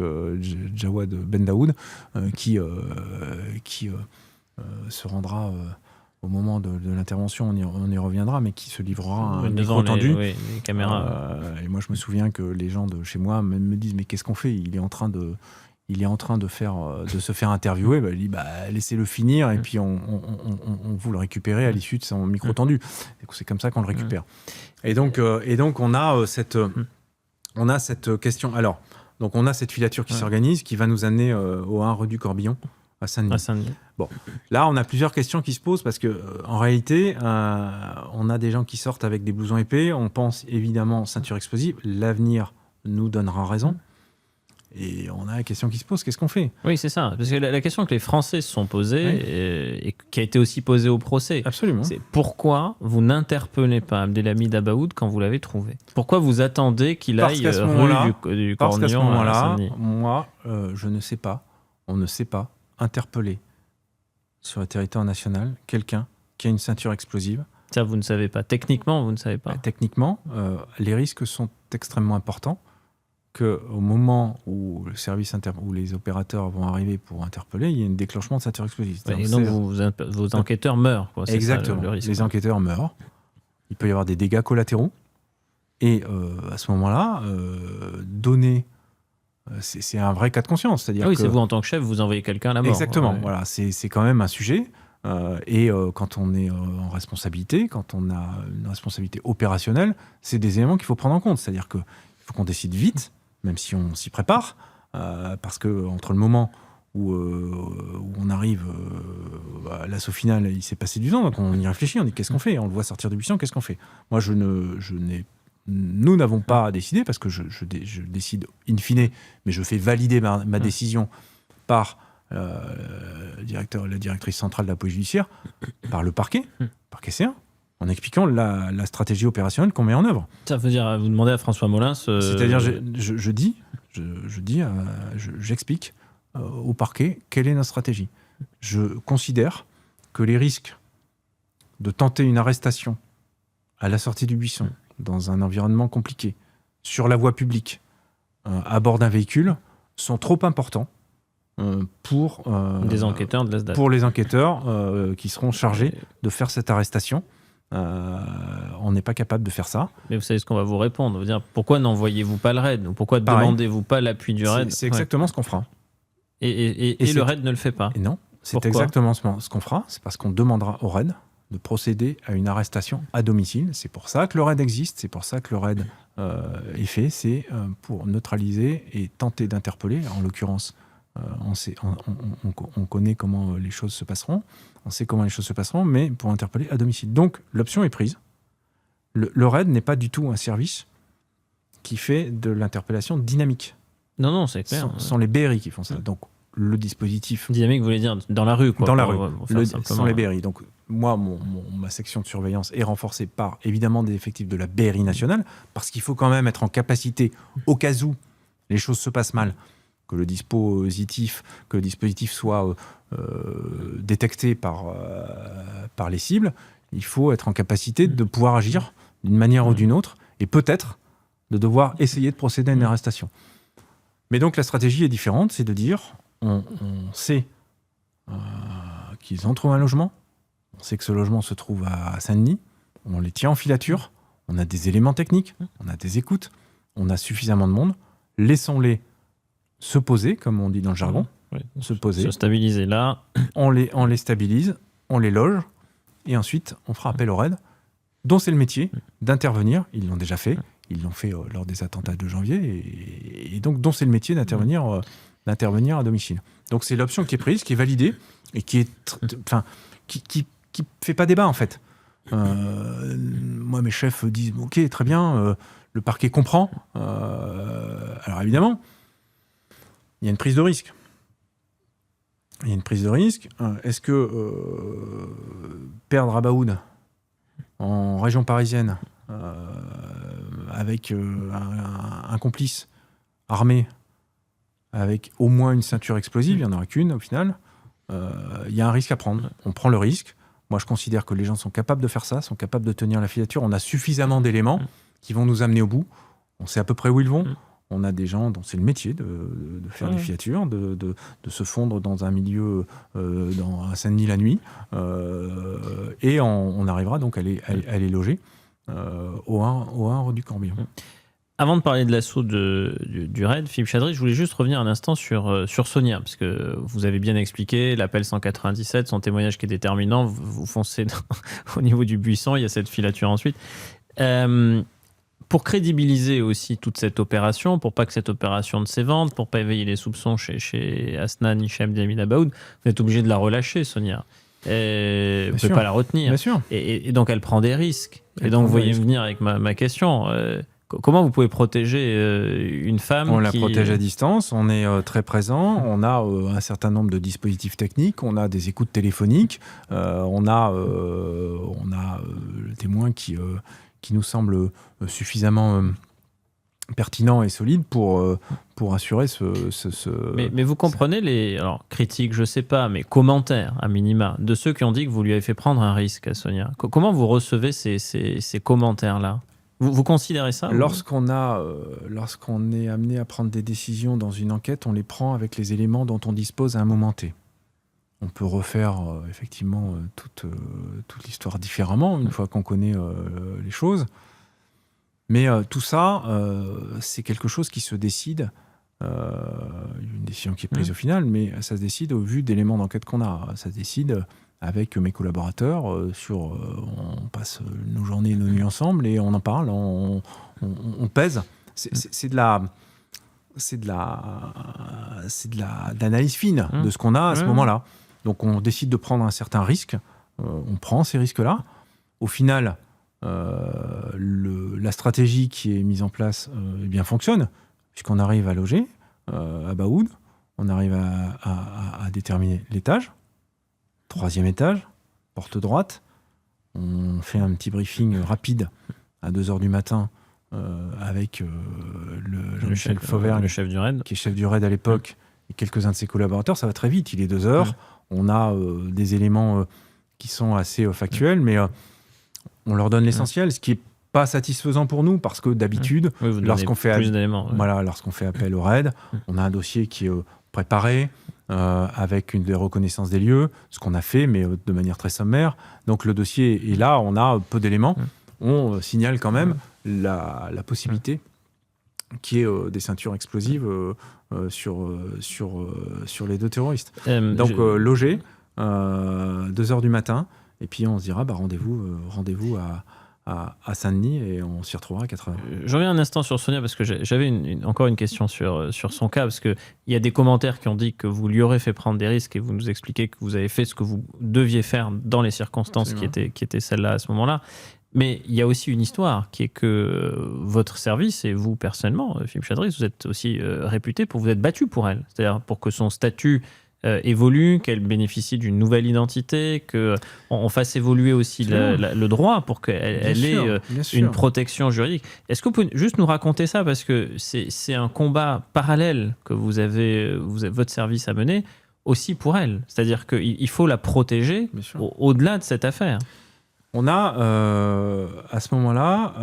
Jawad Ben Daoud, qui se rendra... au moment de l'intervention, on y reviendra, mais qui se livrera un micro tendu. Les caméras. Et moi, je me souviens que les gens de chez moi me disent « Mais qu'est-ce qu'on fait ? Il est en train de se faire interviewer. » Il dit « Laissez-le finir, et puis on vous le récupérez à l'issue de son micro tendu. » C'est comme ça qu'on le récupère. Et donc on a cette question. Alors, donc on a cette filature qui s'organise, qui va nous amener au 1 rue du Corbillon, à Saint-Denis. Bon, là, on a plusieurs questions qui se posent parce que, en réalité, on a des gens qui sortent avec des blousons épais. On pense évidemment ceinture explosive. L'avenir nous donnera raison. Et on a la question qui se pose, qu'est-ce qu'on fait ? Oui, c'est ça. Parce que la question que les Français se sont posées, et qui a été aussi posée au procès, absolument, c'est pourquoi vous n'interpellez pas Abdelhamid Abaoud quand vous l'avez trouvé ? Pourquoi vous attendez qu'il aille rue du Cornillon ? Parce qu'à ce moment-là, moi, je ne sais pas, on ne sait pas interpeller sur le territoire national quelqu'un qui a une ceinture explosive. Ça, vous ne savez pas. Techniquement, vous ne savez pas. Techniquement, les risques sont extrêmement importants. Qu'au moment où où les opérateurs vont arriver pour interpeller, il y a un déclenchement de ceinture explosive. Et donc vos enquêteurs meurent. Quoi. Exactement. Ça, le risque. Les enquêteurs meurent. Il peut y avoir des dégâts collatéraux. Et à ce moment-là, donner... C'est un vrai cas de conscience. C'est-à-dire c'est vous en tant que chef, vous envoyez quelqu'un à la mort. Exactement. Voilà, c'est quand même un sujet. Et quand on est en responsabilité, quand on a une responsabilité opérationnelle, c'est des éléments qu'il faut prendre en compte. C'est-à-dire qu'il faut qu'on décide vite, même si on s'y prépare, parce que entre le moment où on arrive à l'assaut final, il s'est passé du temps, donc on y réfléchit, on dit qu'est-ce qu'on fait ? On le voit sortir de buisson, qu'est-ce qu'on fait ? Moi, nous n'avons pas décidé, parce que je décide in fine, mais je fais valider ma décision par la directrice centrale de la police judiciaire, par le parquet C1, en expliquant la stratégie opérationnelle qu'on met en œuvre. Ça veut dire, vous demandez à François Molins... C'est-à-dire, j'explique au parquet quelle est notre stratégie. Je considère que les risques de tenter une arrestation à la sortie du buisson, dans un environnement compliqué, sur la voie publique, à bord d'un véhicule, sont trop importants pour des enquêteurs de l'ASDAT. Pour les enquêteurs qui seront chargés de faire cette arrestation. On n'est pas capable de faire ça. Mais vous savez ce qu'on va vous répondre. Vous dire, pourquoi n'envoyez-vous pas le RAID ? Pourquoi ne demandez-vous pas l'appui du RAID ? C'est exactement ce qu'on fera. Et le RAID ne le fait pas. Et non, c'est exactement ce qu'on fera. C'est parce qu'on demandera au RAID de procéder à une arrestation à domicile. C'est pour ça que le RAID existe, c'est pour ça que le RAID est fait, c'est pour neutraliser et tenter d'interpeller. En l'occurrence, on connaît comment les choses se passeront, on sait comment les choses se passeront, mais pour interpeller à domicile. Donc l'option est prise. Le RAID n'est pas du tout un service qui fait de l'interpellation dynamique. Non, c'est clair. Ce sont les BRI qui font ça. Donc le dispositif... Dynamique, vous voulez dire dans la rue, quoi. Dans la rue, ce sont les BRI. Donc moi, ma section de surveillance est renforcée par, évidemment, des effectifs de la BRI nationale, parce qu'il faut quand même être en capacité, au cas où les choses se passent mal, que le dispositif soit détecté par les cibles, il faut être en capacité de pouvoir agir d'une manière ou d'une autre, et peut-être de devoir essayer de procéder à une arrestation. Mais donc la stratégie est différente, c'est de dire, on sait qu'ils ont trouvé un logement, on sait que ce logement se trouve à Saint-Denis, on les tient en filature, on a des éléments techniques, on a des écoutes, on a suffisamment de monde, laissons-les se poser, comme on dit dans le jargon, se poser. Se stabiliser là. On les stabilise, on les loge, et ensuite on fera appel au RAID, dont c'est le métier d'intervenir, ils l'ont déjà fait, ils l'ont fait lors des attentats de janvier, et donc dont c'est le métier d'intervenir à domicile. Donc c'est l'option qui est prise, qui est validée, et qui fait pas débat en fait. Moi mes chefs disent ok, très bien, le parquet comprend. Alors évidemment, il y a une prise de risque. Est-ce que perdre Abaoud en région parisienne avec un complice armé avec au moins une ceinture explosive, il n'y en aura qu'une au final, il y a un risque à prendre. On prend le risque. Moi, je considère que les gens sont capables de faire ça, sont capables de tenir la filature. On a suffisamment d'éléments qui vont nous amener au bout. On sait à peu près où ils vont. On a des gens dont c'est le métier de faire des filatures, de se fondre dans un milieu à Saint-Denis la nuit. Et on arrivera donc à les loger au 1 du Corbion. Avant de parler de l'assaut du raid, Philippe Chadri, je voulais juste revenir un instant sur Sonia, parce que vous avez bien expliqué l'appel 197, son témoignage qui est déterminant. Vous foncez au niveau du buisson, il y a cette filature ensuite. Pour crédibiliser aussi toute cette opération, pour pas que cette opération ne s'évente, pour pas éveiller les soupçons chez Hasnan Hichem Diamine Abaoud, vous êtes obligé de la relâcher, Sonia. Vous ne pouvez pas la retenir. Bien sûr. Et donc elle prend des risques. Et donc vous voyez venir avec ma question. Comment vous pouvez protéger une femme On la protège à distance, on est très présent, on a un certain nombre de dispositifs techniques, on a des écoutes téléphoniques, on a le témoin qui nous semble suffisamment pertinent et solide pour assurer Mais vous comprenez les critiques, je sais pas, mais commentaires à minima de ceux qui ont dit que vous lui avez fait prendre un risque à Sonia. Comment vous recevez ces commentaires-là ? Vous considérez ça ? Lorsqu'on est amené à prendre des décisions dans une enquête, on les prend avec les éléments dont on dispose à un moment T. On peut refaire effectivement toute l'histoire différemment une fois qu'on connaît les choses. Mais tout ça, c'est quelque chose qui se décide, une décision qui est prise au final, mais ça se décide au vu d'éléments d'enquête qu'on a. Ça se décide avec mes collaborateurs, on passe nos journées et nos nuits ensemble et on en parle, on pèse. C'est de l'analyse fine de ce qu'on a à ce moment-là. Donc on décide de prendre un certain risque, on prend ces risques-là. Au final, la stratégie qui est mise en place fonctionne, puisqu'on arrive à loger Abaoud, on arrive à déterminer l'étage. 3e étage, porte droite. On fait un petit briefing rapide à 2h du matin avec Jean-Michel Fauvert, le chef du raid, qui est chef du raid à l'époque, et quelques-uns de ses collaborateurs. Ça va très vite, il est 2h. On a des éléments qui sont assez factuels, mais on leur donne l'essentiel, ce qui n'est pas satisfaisant pour nous, parce que d'habitude, lorsqu'on fait appel au raid, on a un dossier qui est préparé, avec une reconnaissance des lieux, ce qu'on a fait, mais de manière très sommaire. Donc le dossier est là, on a peu d'éléments. On signale quand même la possibilité qu'il y ait des ceintures explosives sur les 2 terroristes. Donc loger, 2h du matin, et puis on se dira rendez-vous à Saint-Denis et on s'y retrouvera à 4h. Je reviens un instant sur Sonia parce que j'avais encore une question sur son cas, parce qu'il y a des commentaires qui ont dit que vous lui aurez fait prendre des risques et vous nous expliquez que vous avez fait ce que vous deviez faire dans les circonstances qui étaient celles-là à ce moment-là. Mais il y a aussi une histoire qui est que votre service et vous personnellement, Philippe Chadri, vous êtes aussi réputé pour vous être battu pour elle. C'est-à-dire pour que son statut évolue, qu'elle bénéficie d'une nouvelle identité, qu'on fasse évoluer aussi le droit pour qu'elle ait une protection juridique. Est-ce que vous pouvez juste nous raconter ça, parce que c'est un combat parallèle que vous avez votre service à mener aussi pour elle. C'est-à-dire qu'il faut la protéger au-delà de cette affaire. On a à ce moment-là,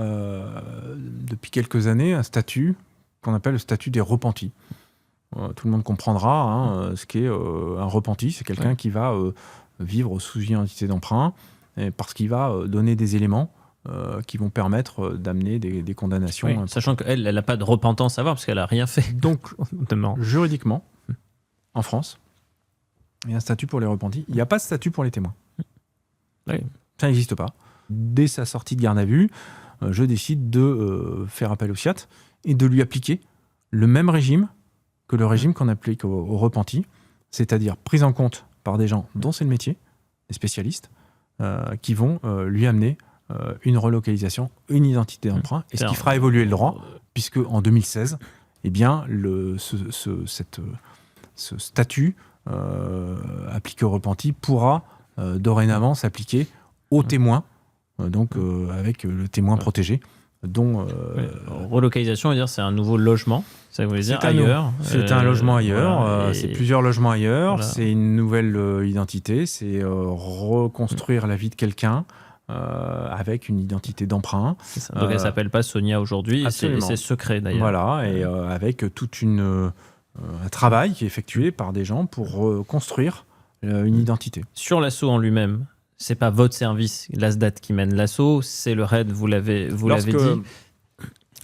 depuis quelques années, un statut qu'on appelle le statut des repentis. Tout le monde comprendra ce qu'est un repenti. C'est quelqu'un qui va vivre sous une identité d'emprunt parce qu'il va donner des éléments qui vont permettre d'amener des condamnations. Oui, sachant qu'elle n'a pas de repentance à avoir parce qu'elle n'a rien fait. Donc, juridiquement, en France, il y a un statut pour les repentis. Il n'y a pas de statut pour les témoins. Oui. Ça n'existe pas. Dès sa sortie de garde à vue, je décide de faire appel au SIAT et de lui appliquer le même régime que le régime qu'on applique aux repentis, c'est-à-dire prise en compte par des gens dont c'est le métier, des spécialistes, qui vont lui amener une relocalisation, une identité d'emprunt, et ce qui fera évoluer le droit, puisque en 2016, ce statut appliqué aux repentis pourra dorénavant s'appliquer aux témoins, avec le témoin protégé, dont... relocalisation, on va dire, c'est un nouveau logement, ça vous voulez dire ailleurs. C'est un logement ailleurs, voilà, c'est plusieurs logements ailleurs, voilà. c'est une nouvelle identité, c'est reconstruire la vie de quelqu'un avec une identité d'emprunt. C'est ça. Donc elle s'appelle pas Sonia aujourd'hui, et c'est secret d'ailleurs. Voilà, et avec toute un travail qui est effectué par des gens pour construire une identité. Sur l'assaut en lui-même, c'est pas votre service, l'ASDAT, qui mène l'assaut, c'est le RAID, vous l'avez dit.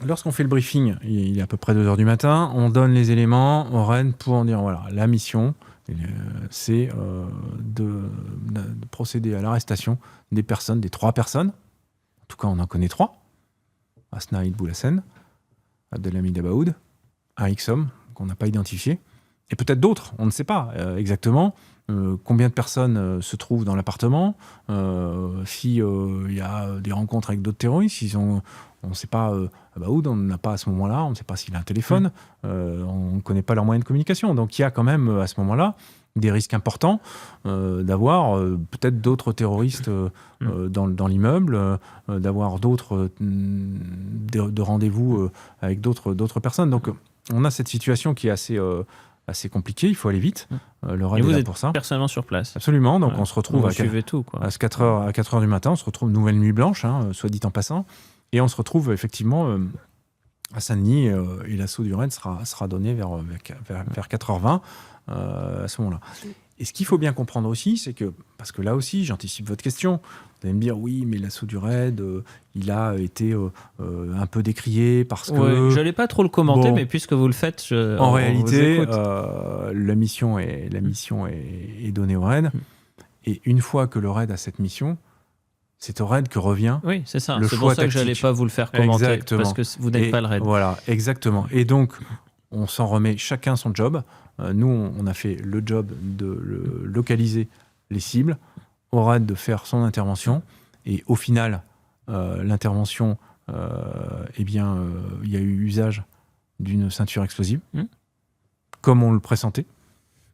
Lorsqu'on fait le briefing, il est à peu près 2h du matin, on donne les éléments au RAID pour dire voilà, la mission, c'est de procéder à l'arrestation des 3 personnes. En tout cas, on en connaît 3. Asna Boulassen, Abdelhamid Abaoud, un X-homme qu'on n'a pas identifié, et peut-être d'autres, on ne sait pas exactement combien de personnes se trouvent dans l'appartement, si il y a des rencontres avec d'autres terroristes, on ne sait pas, Abaoud, on n'a pas à ce moment-là, on ne sait pas s'il a un téléphone, on ne connaît pas leurs moyens de communication, donc il y a quand même à ce moment-là des risques importants d'avoir peut-être d'autres terroristes dans l'immeuble, d'avoir d'autres de rendez-vous avec d'autres personnes. Donc on a cette situation qui est assez compliquée, il faut aller vite. Le RAID est là pour ça. Personnellement sur place. Absolument, donc on se retrouve à 4h du matin, on se retrouve nouvelle nuit blanche, soit dit en passant, et on se retrouve effectivement à Saint-Denis, et l'assaut du RAID sera donné vers 4h20 à ce moment-là. Et ce qu'il faut bien comprendre aussi, c'est que, parce que là aussi, j'anticipe votre question, vous allez me dire, oui, mais l'assaut du RAID, il a été un peu décrié parce que... Ouais, je n'allais pas trop le commenter, mais puisque vous le faites, en réalité, la mission est donnée au RAID. Et une fois que le RAID a cette mission, c'est au RAID que revient oui, c'est ça. le c'est choix pour ça tactique. Que je n'allais pas vous le faire commenter, exactement. Parce que vous n'êtes pas le RAID. Voilà, exactement. Et donc, on s'en remet chacun son job. Nous, on a fait le job de localiser les cibles, au RAID de faire son intervention. Et au final, l'intervention, il y a eu usage d'une ceinture explosive, comme on le pressentait.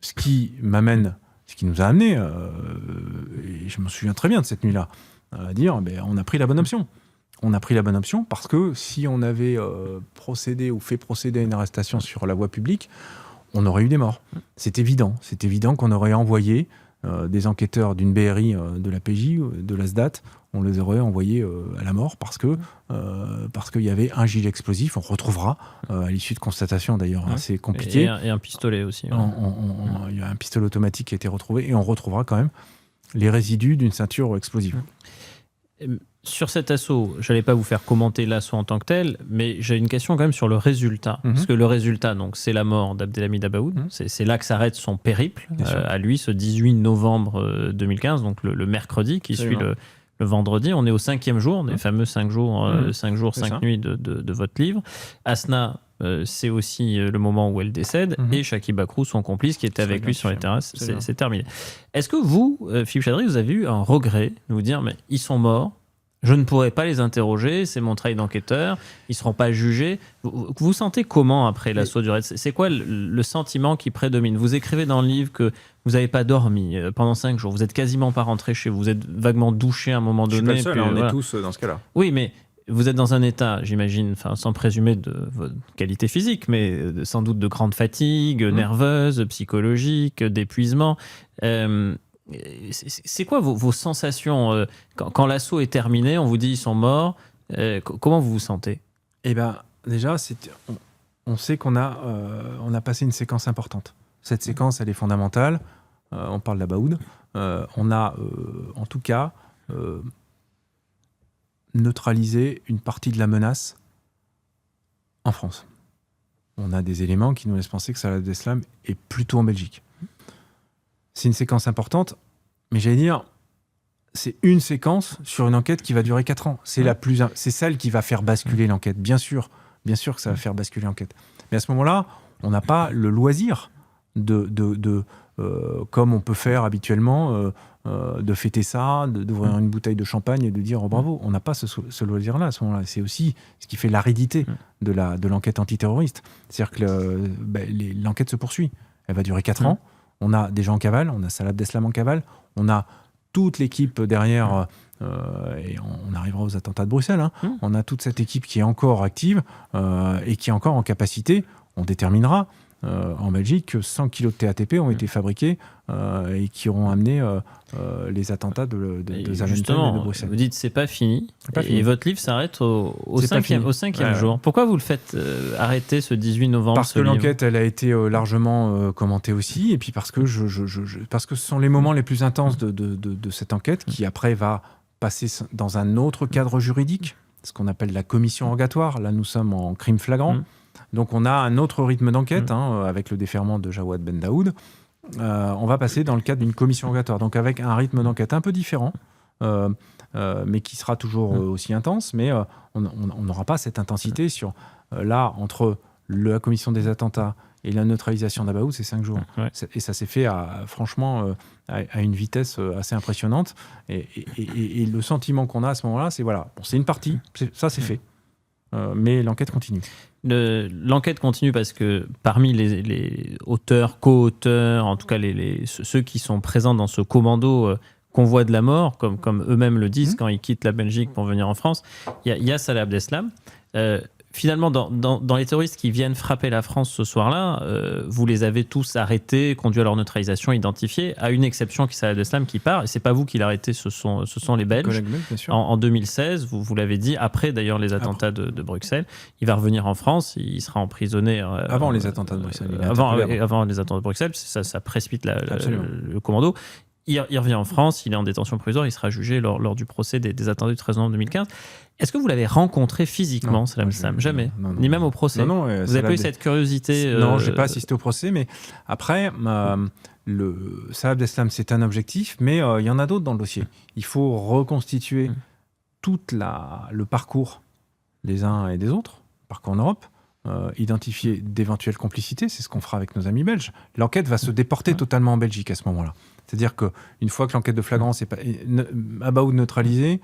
Ce qui nous a amené, et je me souviens très bien de cette nuit-là, à dire on a pris la bonne option. On a pris la bonne option parce que si on avait procédé ou fait procéder à une arrestation sur la voie publique, on aurait eu des morts. C'est évident. C'est évident qu'on aurait envoyé des enquêteurs d'une BRI, de la PJ, de l'ASDAT, on les aurait envoyés à la mort parce qu'il y avait un gilet explosif. On retrouvera, à l'issue de constatation d'ailleurs assez compliquée. Et un pistolet aussi. Ouais. Il y a un pistolet automatique qui a été retrouvé et on retrouvera quand même les résidus d'une ceinture explosive. Sur cet assaut, je n'allais pas vous faire commenter l'assaut en tant que tel, mais j'ai une question quand même sur le résultat. Parce que le résultat, donc, c'est la mort d'Abdelhamid Abaoud. C'est là que s'arrête son périple, à lui, ce 18 novembre 2015, donc le mercredi qui suit le vendredi. On est au 5e jour, les fameux 5 jours, 5 nuits de votre livre. Asna, c'est aussi le moment où elle décède, et Chaki Bakrou, son complice, qui était avec lui sur les terrasses. C'est terminé. Est-ce que vous, Philippe Chadri, vous avez eu un regret de vous dire, mais ils sont morts, je ne pourrai pas les interroger, c'est mon travail d'enquêteur, ils ne seront pas jugés. Vous vous sentez comment après l'assaut du RAID ? C'est quoi le sentiment qui prédomine ? Vous écrivez dans le livre que vous n'avez pas dormi pendant 5 jours, vous n'êtes quasiment pas rentré chez vous, vous êtes vaguement douché à un moment donné. Je suis pas le seul, on est tous dans ce cas-là. Oui, mais vous êtes dans un état, j'imagine, sans présumer de votre qualité physique, mais sans doute de grande fatigue, nerveuse, psychologique, d'épuisement. C'est quoi vos sensations quand l'assaut est terminé, on vous dit ils sont morts, comment vous vous sentez ? Eh bien, déjà, on sait qu'on a passé une séquence importante. Cette séquence, elle est fondamentale. On parle d'Abaoud. On a, en tout cas, neutralisé une partie de la menace en France. On a des éléments qui nous laissent penser que Salah Abdeslam est plutôt en Belgique. C'est une séquence importante, mais j'allais dire, c'est une séquence sur une enquête qui va durer 4 ans. C'est celle qui va faire basculer l'enquête. Bien sûr que ça va faire basculer l'enquête. Mais à ce moment-là, on n'a pas le loisir comme on peut faire habituellement, de fêter ça, d'ouvrir une bouteille de champagne et de dire oh, bravo. On n'a pas ce loisir-là à ce moment-là. C'est aussi ce qui fait l'aridité de l'enquête antiterroriste. C'est-à-dire que l'enquête se poursuit. Elle va durer 4 ans. On a des gens en cavale, on a Salah Abdeslam en cavale, on a toute l'équipe derrière et on arrivera aux attentats de Bruxelles, hein. On a toute cette équipe qui est encore active et qui est encore en capacité, on déterminera en Belgique que 100 kilos de TATP ont été fabriqués et qui auront amené les attentats de Zaventem et de Bruxelles. Vous dites c'est pas fini, pas et fini. votre livre s'arrête au C'est pas fini. cinquième Ouais. jour. Pourquoi vous le faites arrêter ce 18 novembre? Parce ce que livre l'enquête, elle a été largement commentée aussi, et puis parce que, parce que ce sont les moments les plus intenses de cette enquête qui après va passer dans un autre cadre juridique, ce qu'on appelle la commission rogatoire. Là, nous sommes en crime flagrant. Donc on a un autre rythme d'enquête, avec le déferment de Jawad Ben Daoud. On va passer dans le cadre d'une commission rogatoire, donc avec un rythme d'enquête un peu différent, mais qui sera toujours aussi intense, mais on n'aura pas cette intensité sur, là, entre la commission des attentats et la neutralisation d'Abaoud, c'est 5 jours. Ouais. Et ça s'est fait, franchement, à une vitesse assez impressionnante. Et le sentiment qu'on a à ce moment-là, c'est voilà, bon, c'est une partie, ça c'est fait. Mais l'enquête continue. L'enquête continue parce que parmi les auteurs, co-auteurs, en tout cas ceux qui sont présents dans ce commando convoi de la mort, comme eux-mêmes le disent quand ils quittent la Belgique pour venir en France, il y a Salah Abdeslam. Finalement, dans les terroristes qui viennent frapper la France ce soir-là, vous les avez tous arrêtés, conduits à leur neutralisation, identifiés, à une exception qui est Salah Abdeslam qui part. Et c'est pas vous qui l'arrêtez, ce sont les Belges. Collègue belge, bien sûr. En 2016, vous l'avez dit, après d'ailleurs les attentats de Bruxelles, il va revenir en France, il sera emprisonné. Avant les attentats de Bruxelles. Avant les attentats de Bruxelles, ça précipite le commando. Il revient en France, il est en détention provisoire, il sera jugé lors du procès des attentats du 13 novembre 2015. Est-ce que vous l'avez rencontré physiquement, Salah Abdeslam? Jamais. Non, Ni même au procès. Non, vous n'avez pas eu cette curiosité? Non, je n'ai pas assisté au procès, mais après, Salah Abdeslam, c'est un objectif, mais il y en a d'autres dans le dossier. Il faut reconstituer tout le parcours des uns et des autres, parcours en Europe, identifier d'éventuelles complicités, c'est ce qu'on fera avec nos amis belges. L'enquête va se déporter totalement en Belgique à ce moment-là. C'est-à-dire qu'une fois que l'enquête de flagrance est Abaoud neutralisé,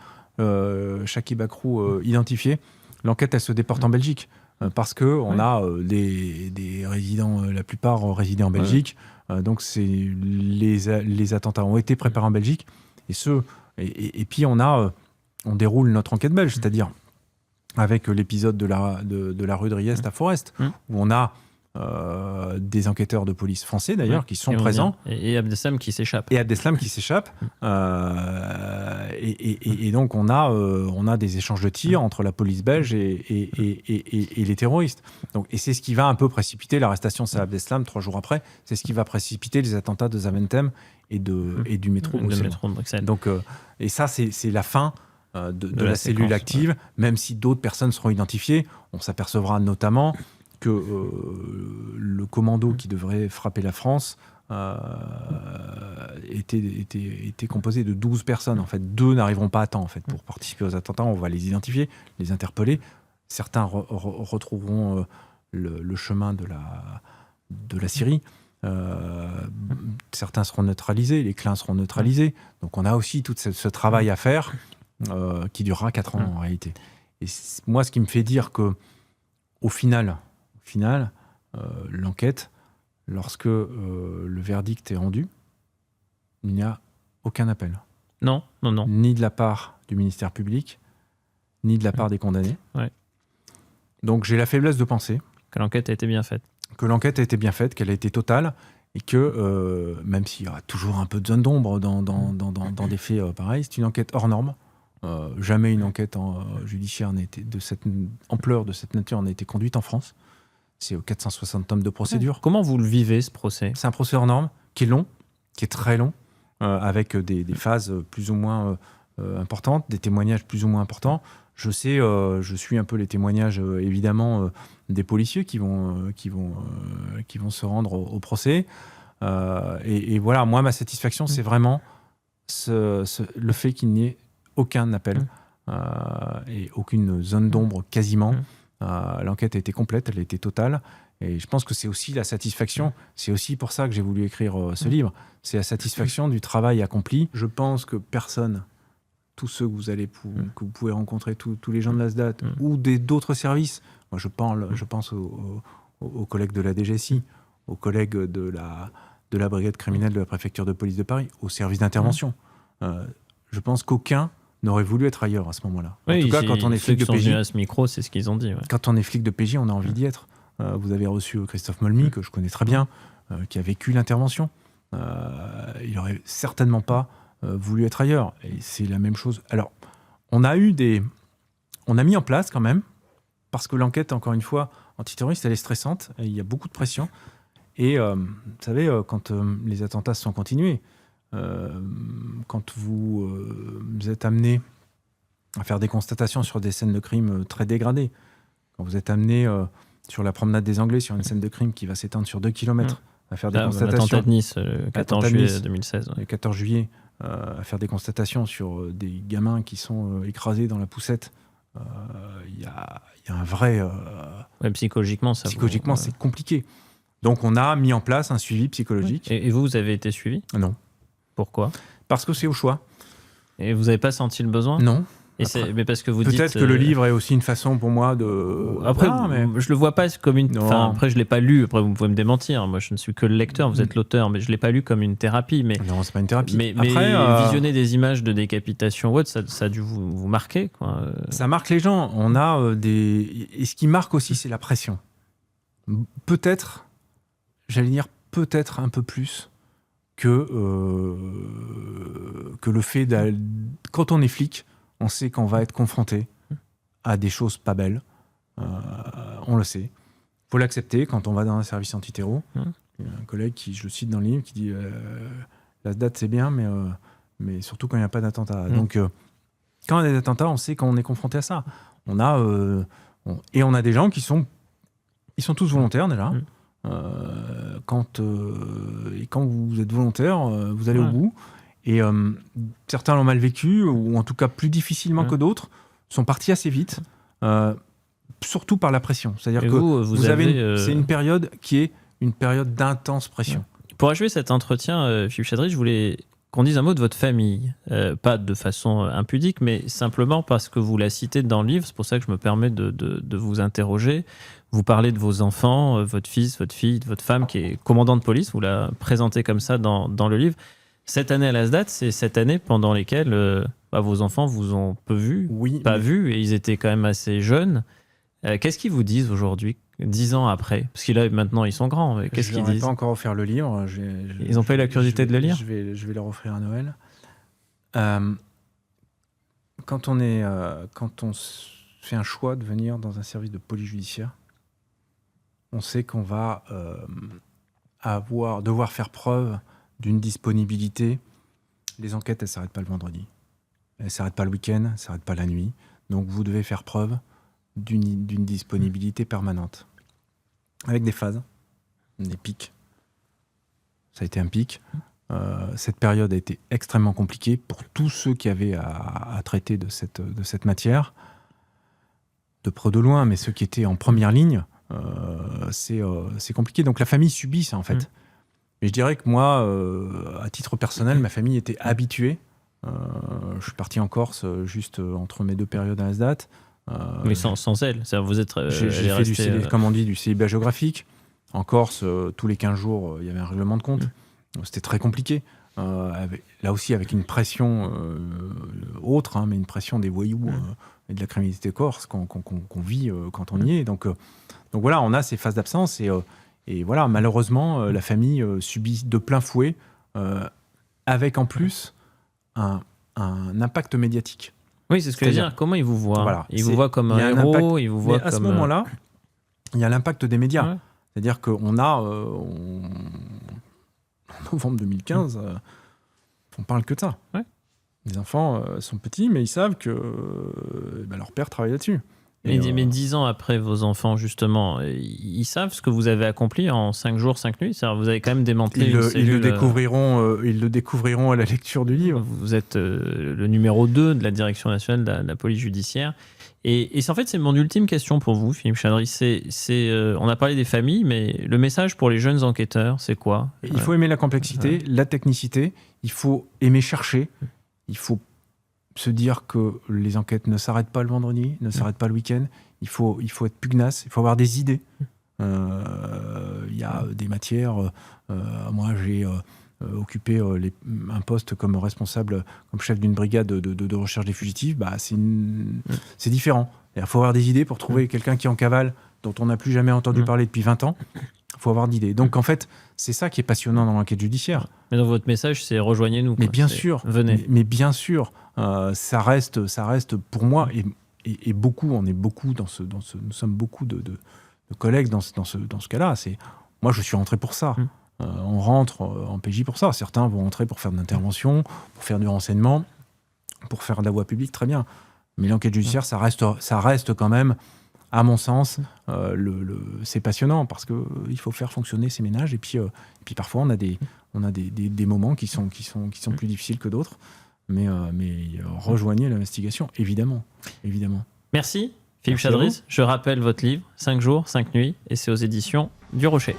Chakib Bakrou identifié, l'enquête elle se déporte en Belgique parce que on a des résidents, la plupart résidaient en Belgique, donc les attentats ont été préparés en Belgique et puis on déroule notre enquête belge, c'est-à-dire avec l'épisode de la rue de Riest à Forest où on a des enquêteurs de police français d'ailleurs qui sont présents. Et Abdeslam qui s'échappe. Et donc on a des échanges de tirs entre la police belge et les terroristes. Donc, et c'est ce qui va un peu précipiter l'arrestation de Salah Abdeslam 3 jours après. C'est ce qui va précipiter les attentats de Zaventem et du métro de Bruxelles. Donc, et ça c'est la fin de la cellule séquence, active, même si d'autres personnes seront identifiées. On s'apercevra notamment que le commando qui devrait frapper la France était composé de 12 personnes. En fait, 2 n'arriveront pas à temps pour participer aux attentats. On va les identifier, les interpeller. Certains retrouveront le chemin de la Syrie. Certains seront neutralisés, les clins seront neutralisés. Donc on a aussi tout ce travail à faire qui durera 4 ans en réalité. Et moi, ce qui me fait dire que au final, l'enquête, lorsque le verdict est rendu, il n'y a aucun appel. Non. Ni de la part du ministère public, ni de la part des condamnés. Ouais. Donc j'ai la faiblesse de penser que l'enquête a été bien faite. Qu'elle a été totale, et que même s'il y aura toujours un peu de zone d'ombre dans des faits pareils, c'est une enquête hors norme. Jamais une enquête judiciaire de cette ampleur, de cette nature, n'a été conduite en France. C'est 460 tomes de procédure. Comment vous le vivez, ce procès? C'est un procès hors norme, qui est long, qui est très long, avec des phases plus ou moins importantes, des témoignages plus ou moins importants. Je suis un peu les témoignages, évidemment, des policiers qui vont se rendre au procès. Et voilà, moi, ma satisfaction, c'est vraiment le fait qu'il n'y ait aucun appel et aucune zone d'ombre quasiment. L'enquête a été complète, elle a été totale. Et je pense que c'est aussi la satisfaction, c'est aussi pour ça que j'ai voulu écrire ce livre, c'est la satisfaction du travail accompli. Je pense que personne, tous ceux que vous pouvez rencontrer, tous les gens de la SDAT ou d'autres services, moi je pense aux collègues de la DGSI, aux collègues de la brigade criminelle de la préfecture de police de Paris, aux services d'intervention. Je pense qu'aucun n'aurait voulu être ailleurs à ce moment-là. Oui, en tout cas, quand on est ceux flic qui de sont PJ, venus à ce micro, c'est ce qu'ils ont dit. Ouais. quand on est flic de PJ, on a envie d'y être. Vous avez reçu Christophe Molmy, que je connais très bien, qui a vécu l'intervention. Il n'aurait certainement pas voulu être ailleurs. Et c'est la même chose. Alors, on a mis en place quand même, parce que l'enquête, encore une fois, antiterroriste, elle est stressante. Et il y a beaucoup de pression. Et vous savez, quand les attentats se sont continués, quand vous êtes amené à faire des constatations sur des scènes de crime très dégradées, quand vous êtes amené sur la promenade des Anglais, sur une scène de crime qui va s'étendre sur 2 kilomètres, à faire des constatations... L'attentat de Nice, le 14 juillet 2016. Le 14 juillet, à faire des constatations sur des gamins qui sont écrasés dans la poussette. Il y a un vrai... psychologiquement, c'est compliqué. Donc, on a mis en place un suivi psychologique. Et vous avez été suivi ? Non. Pourquoi ? Parce que c'est au choix. Et vous n'avez pas senti le besoin ? Non. Mais parce que vous peut-être dites, que le livre est aussi une façon pour moi de... Après, mais... je le vois pas comme une... Enfin, après, je l'ai pas lu. Après, vous pouvez me démentir. Moi, je ne suis que le lecteur. Vous êtes l'auteur, mais je l'ai pas lu comme une thérapie. Mais... Non, c'est pas une thérapie. Mais visionner des images de décapitation ou autre, ça a dû vous marquer, quoi. Ça marque les gens. On a des... Et ce qui marque aussi, c'est la pression. Peut-être, j'allais dire peut-être un peu plus que le fait d'aller... Quand on est flic, on sait qu'on va être confronté à des choses pas belles. On le sait. Il faut l'accepter quand on va dans un service antiterror. Il y a un collègue qui, je le cite dans le livre, qui dit la date c'est bien, mais surtout quand il n'y a pas d'attentat. Donc, quand il y a des attentats, on sait qu'on est confronté à ça. On a des gens qui sont... Ils sont tous volontaires déjà. Quand vous êtes volontaire, vous allez au bout. Et certains l'ont mal vécu, ou en tout cas plus difficilement que d'autres, sont partis assez vite, surtout par la pression. C'est-à-dire que c'est une période qui est une période d'intense pression. Pour achever cet entretien, Philippe Chadri, je voulais qu'on dise un mot de votre famille. Pas de façon impudique, mais simplement parce que vous la citez dans le livre. C'est pour ça que je me permets de vous interroger. Vous parlez de vos enfants, votre fils, votre fille, votre femme qui est commandant de police. Vous la présentez comme ça dans le livre. Cette année à l'ASDAT, c'est cette année pendant laquelle vos enfants vous ont peu vu, vu, et ils étaient quand même assez jeunes. Qu'est-ce qu'ils vous disent aujourd'hui, 10 ans après ? Parce que là, maintenant, ils sont grands. Mais qu'est-ce qu'ils disent ? Je n'ai pas encore offert le livre. Ils n'ont pas eu la curiosité de le lire ? Je vais leur offrir à Noël. Quand on fait un choix de venir dans un service de police judiciaire, on sait qu'on va devoir faire preuve d'une disponibilité. Les enquêtes, elles ne s'arrêtent pas le vendredi. Elles ne s'arrêtent pas le week-end, elles ne s'arrêtent pas la nuit. Donc, vous devez faire preuve d'une disponibilité permanente. Avec des phases, des pics. Ça a été un pic. Cette période a été extrêmement compliquée pour tous ceux qui avaient à traiter de cette matière. De près de loin, mais ceux qui étaient en première ligne, c'est compliqué. Donc, la famille subit ça, en fait. Mais je dirais que moi, à titre personnel, ma famille était habituée. Je suis parti en Corse juste entre mes 2 périodes à l'ASDAT. Mais sans elle, vous êtes. J'ai fait comme on dit, du célibat géographique. En Corse, tous les 15 jours, il y avait un règlement de compte. C'était très compliqué. Là aussi, avec une pression autre, mais une pression des voyous et de la criminalité corse qu'on vit quand on y est. Donc voilà, on a ces phases d'absence et voilà, malheureusement, la famille subit de plein fouet, avec en plus un impact médiatique. Oui, c'est ce que je veux dire. Comment ils vous voient ? Voilà, ils vous voient comme un héros, ils vous voient comme... À ce moment-là, il y a l'impact des médias. Ouais. C'est-à-dire qu'on a... en novembre 2015, on parle que de ça. Ouais. Les enfants sont petits, mais ils savent que leur père travaille là-dessus. Mais 10 ans après vos enfants, justement, ils savent ce que vous avez accompli en 5 jours, 5 nuits. C'est-à-dire, vous avez quand même démantelé ils le découvriront à la lecture du livre. Vous êtes le numéro 2 de la Direction nationale de la police judiciaire. Et en fait, c'est mon ultime question pour vous, Philippe Chadri. On a parlé des familles, mais le message pour les jeunes enquêteurs, c'est quoi ? Il faut aimer la complexité, la technicité. Il faut aimer chercher. Il faut se dire que les enquêtes ne s'arrêtent pas le vendredi, ne s'arrêtent pas le week-end. Il faut être pugnace, il faut avoir des idées. Il y a des matières. Moi, j'ai occuper un poste comme responsable, comme chef d'une brigade de recherche des fugitifs, c'est différent. Il faut avoir des idées pour trouver quelqu'un qui est en cavale, dont on n'a plus jamais entendu parler depuis 20 ans. Il faut avoir d'idées. Donc en fait, c'est ça qui est passionnant dans l'enquête judiciaire. Mais dans votre message, c'est rejoignez-nous. Mais bien sûr, venez. Mais bien sûr, ça reste pour moi et beaucoup. On est beaucoup nous sommes beaucoup de collègues dans ce cas-là. Moi, je suis rentré pour ça. On rentre en PJ pour ça. Certains vont rentrer pour faire de l'intervention, pour faire du renseignement, pour faire de la voie publique, très bien. Mais l'enquête judiciaire, ça reste quand même, à mon sens, c'est passionnant parce qu'il faut faire fonctionner ces ménages. Et puis parfois, on a des moments qui sont plus difficiles que d'autres. Mais rejoignez l'investigation, évidemment. Merci, Philippe Chadris. Je rappelle votre livre, 5 jours, 5 nuits, et c'est aux éditions du Rocher.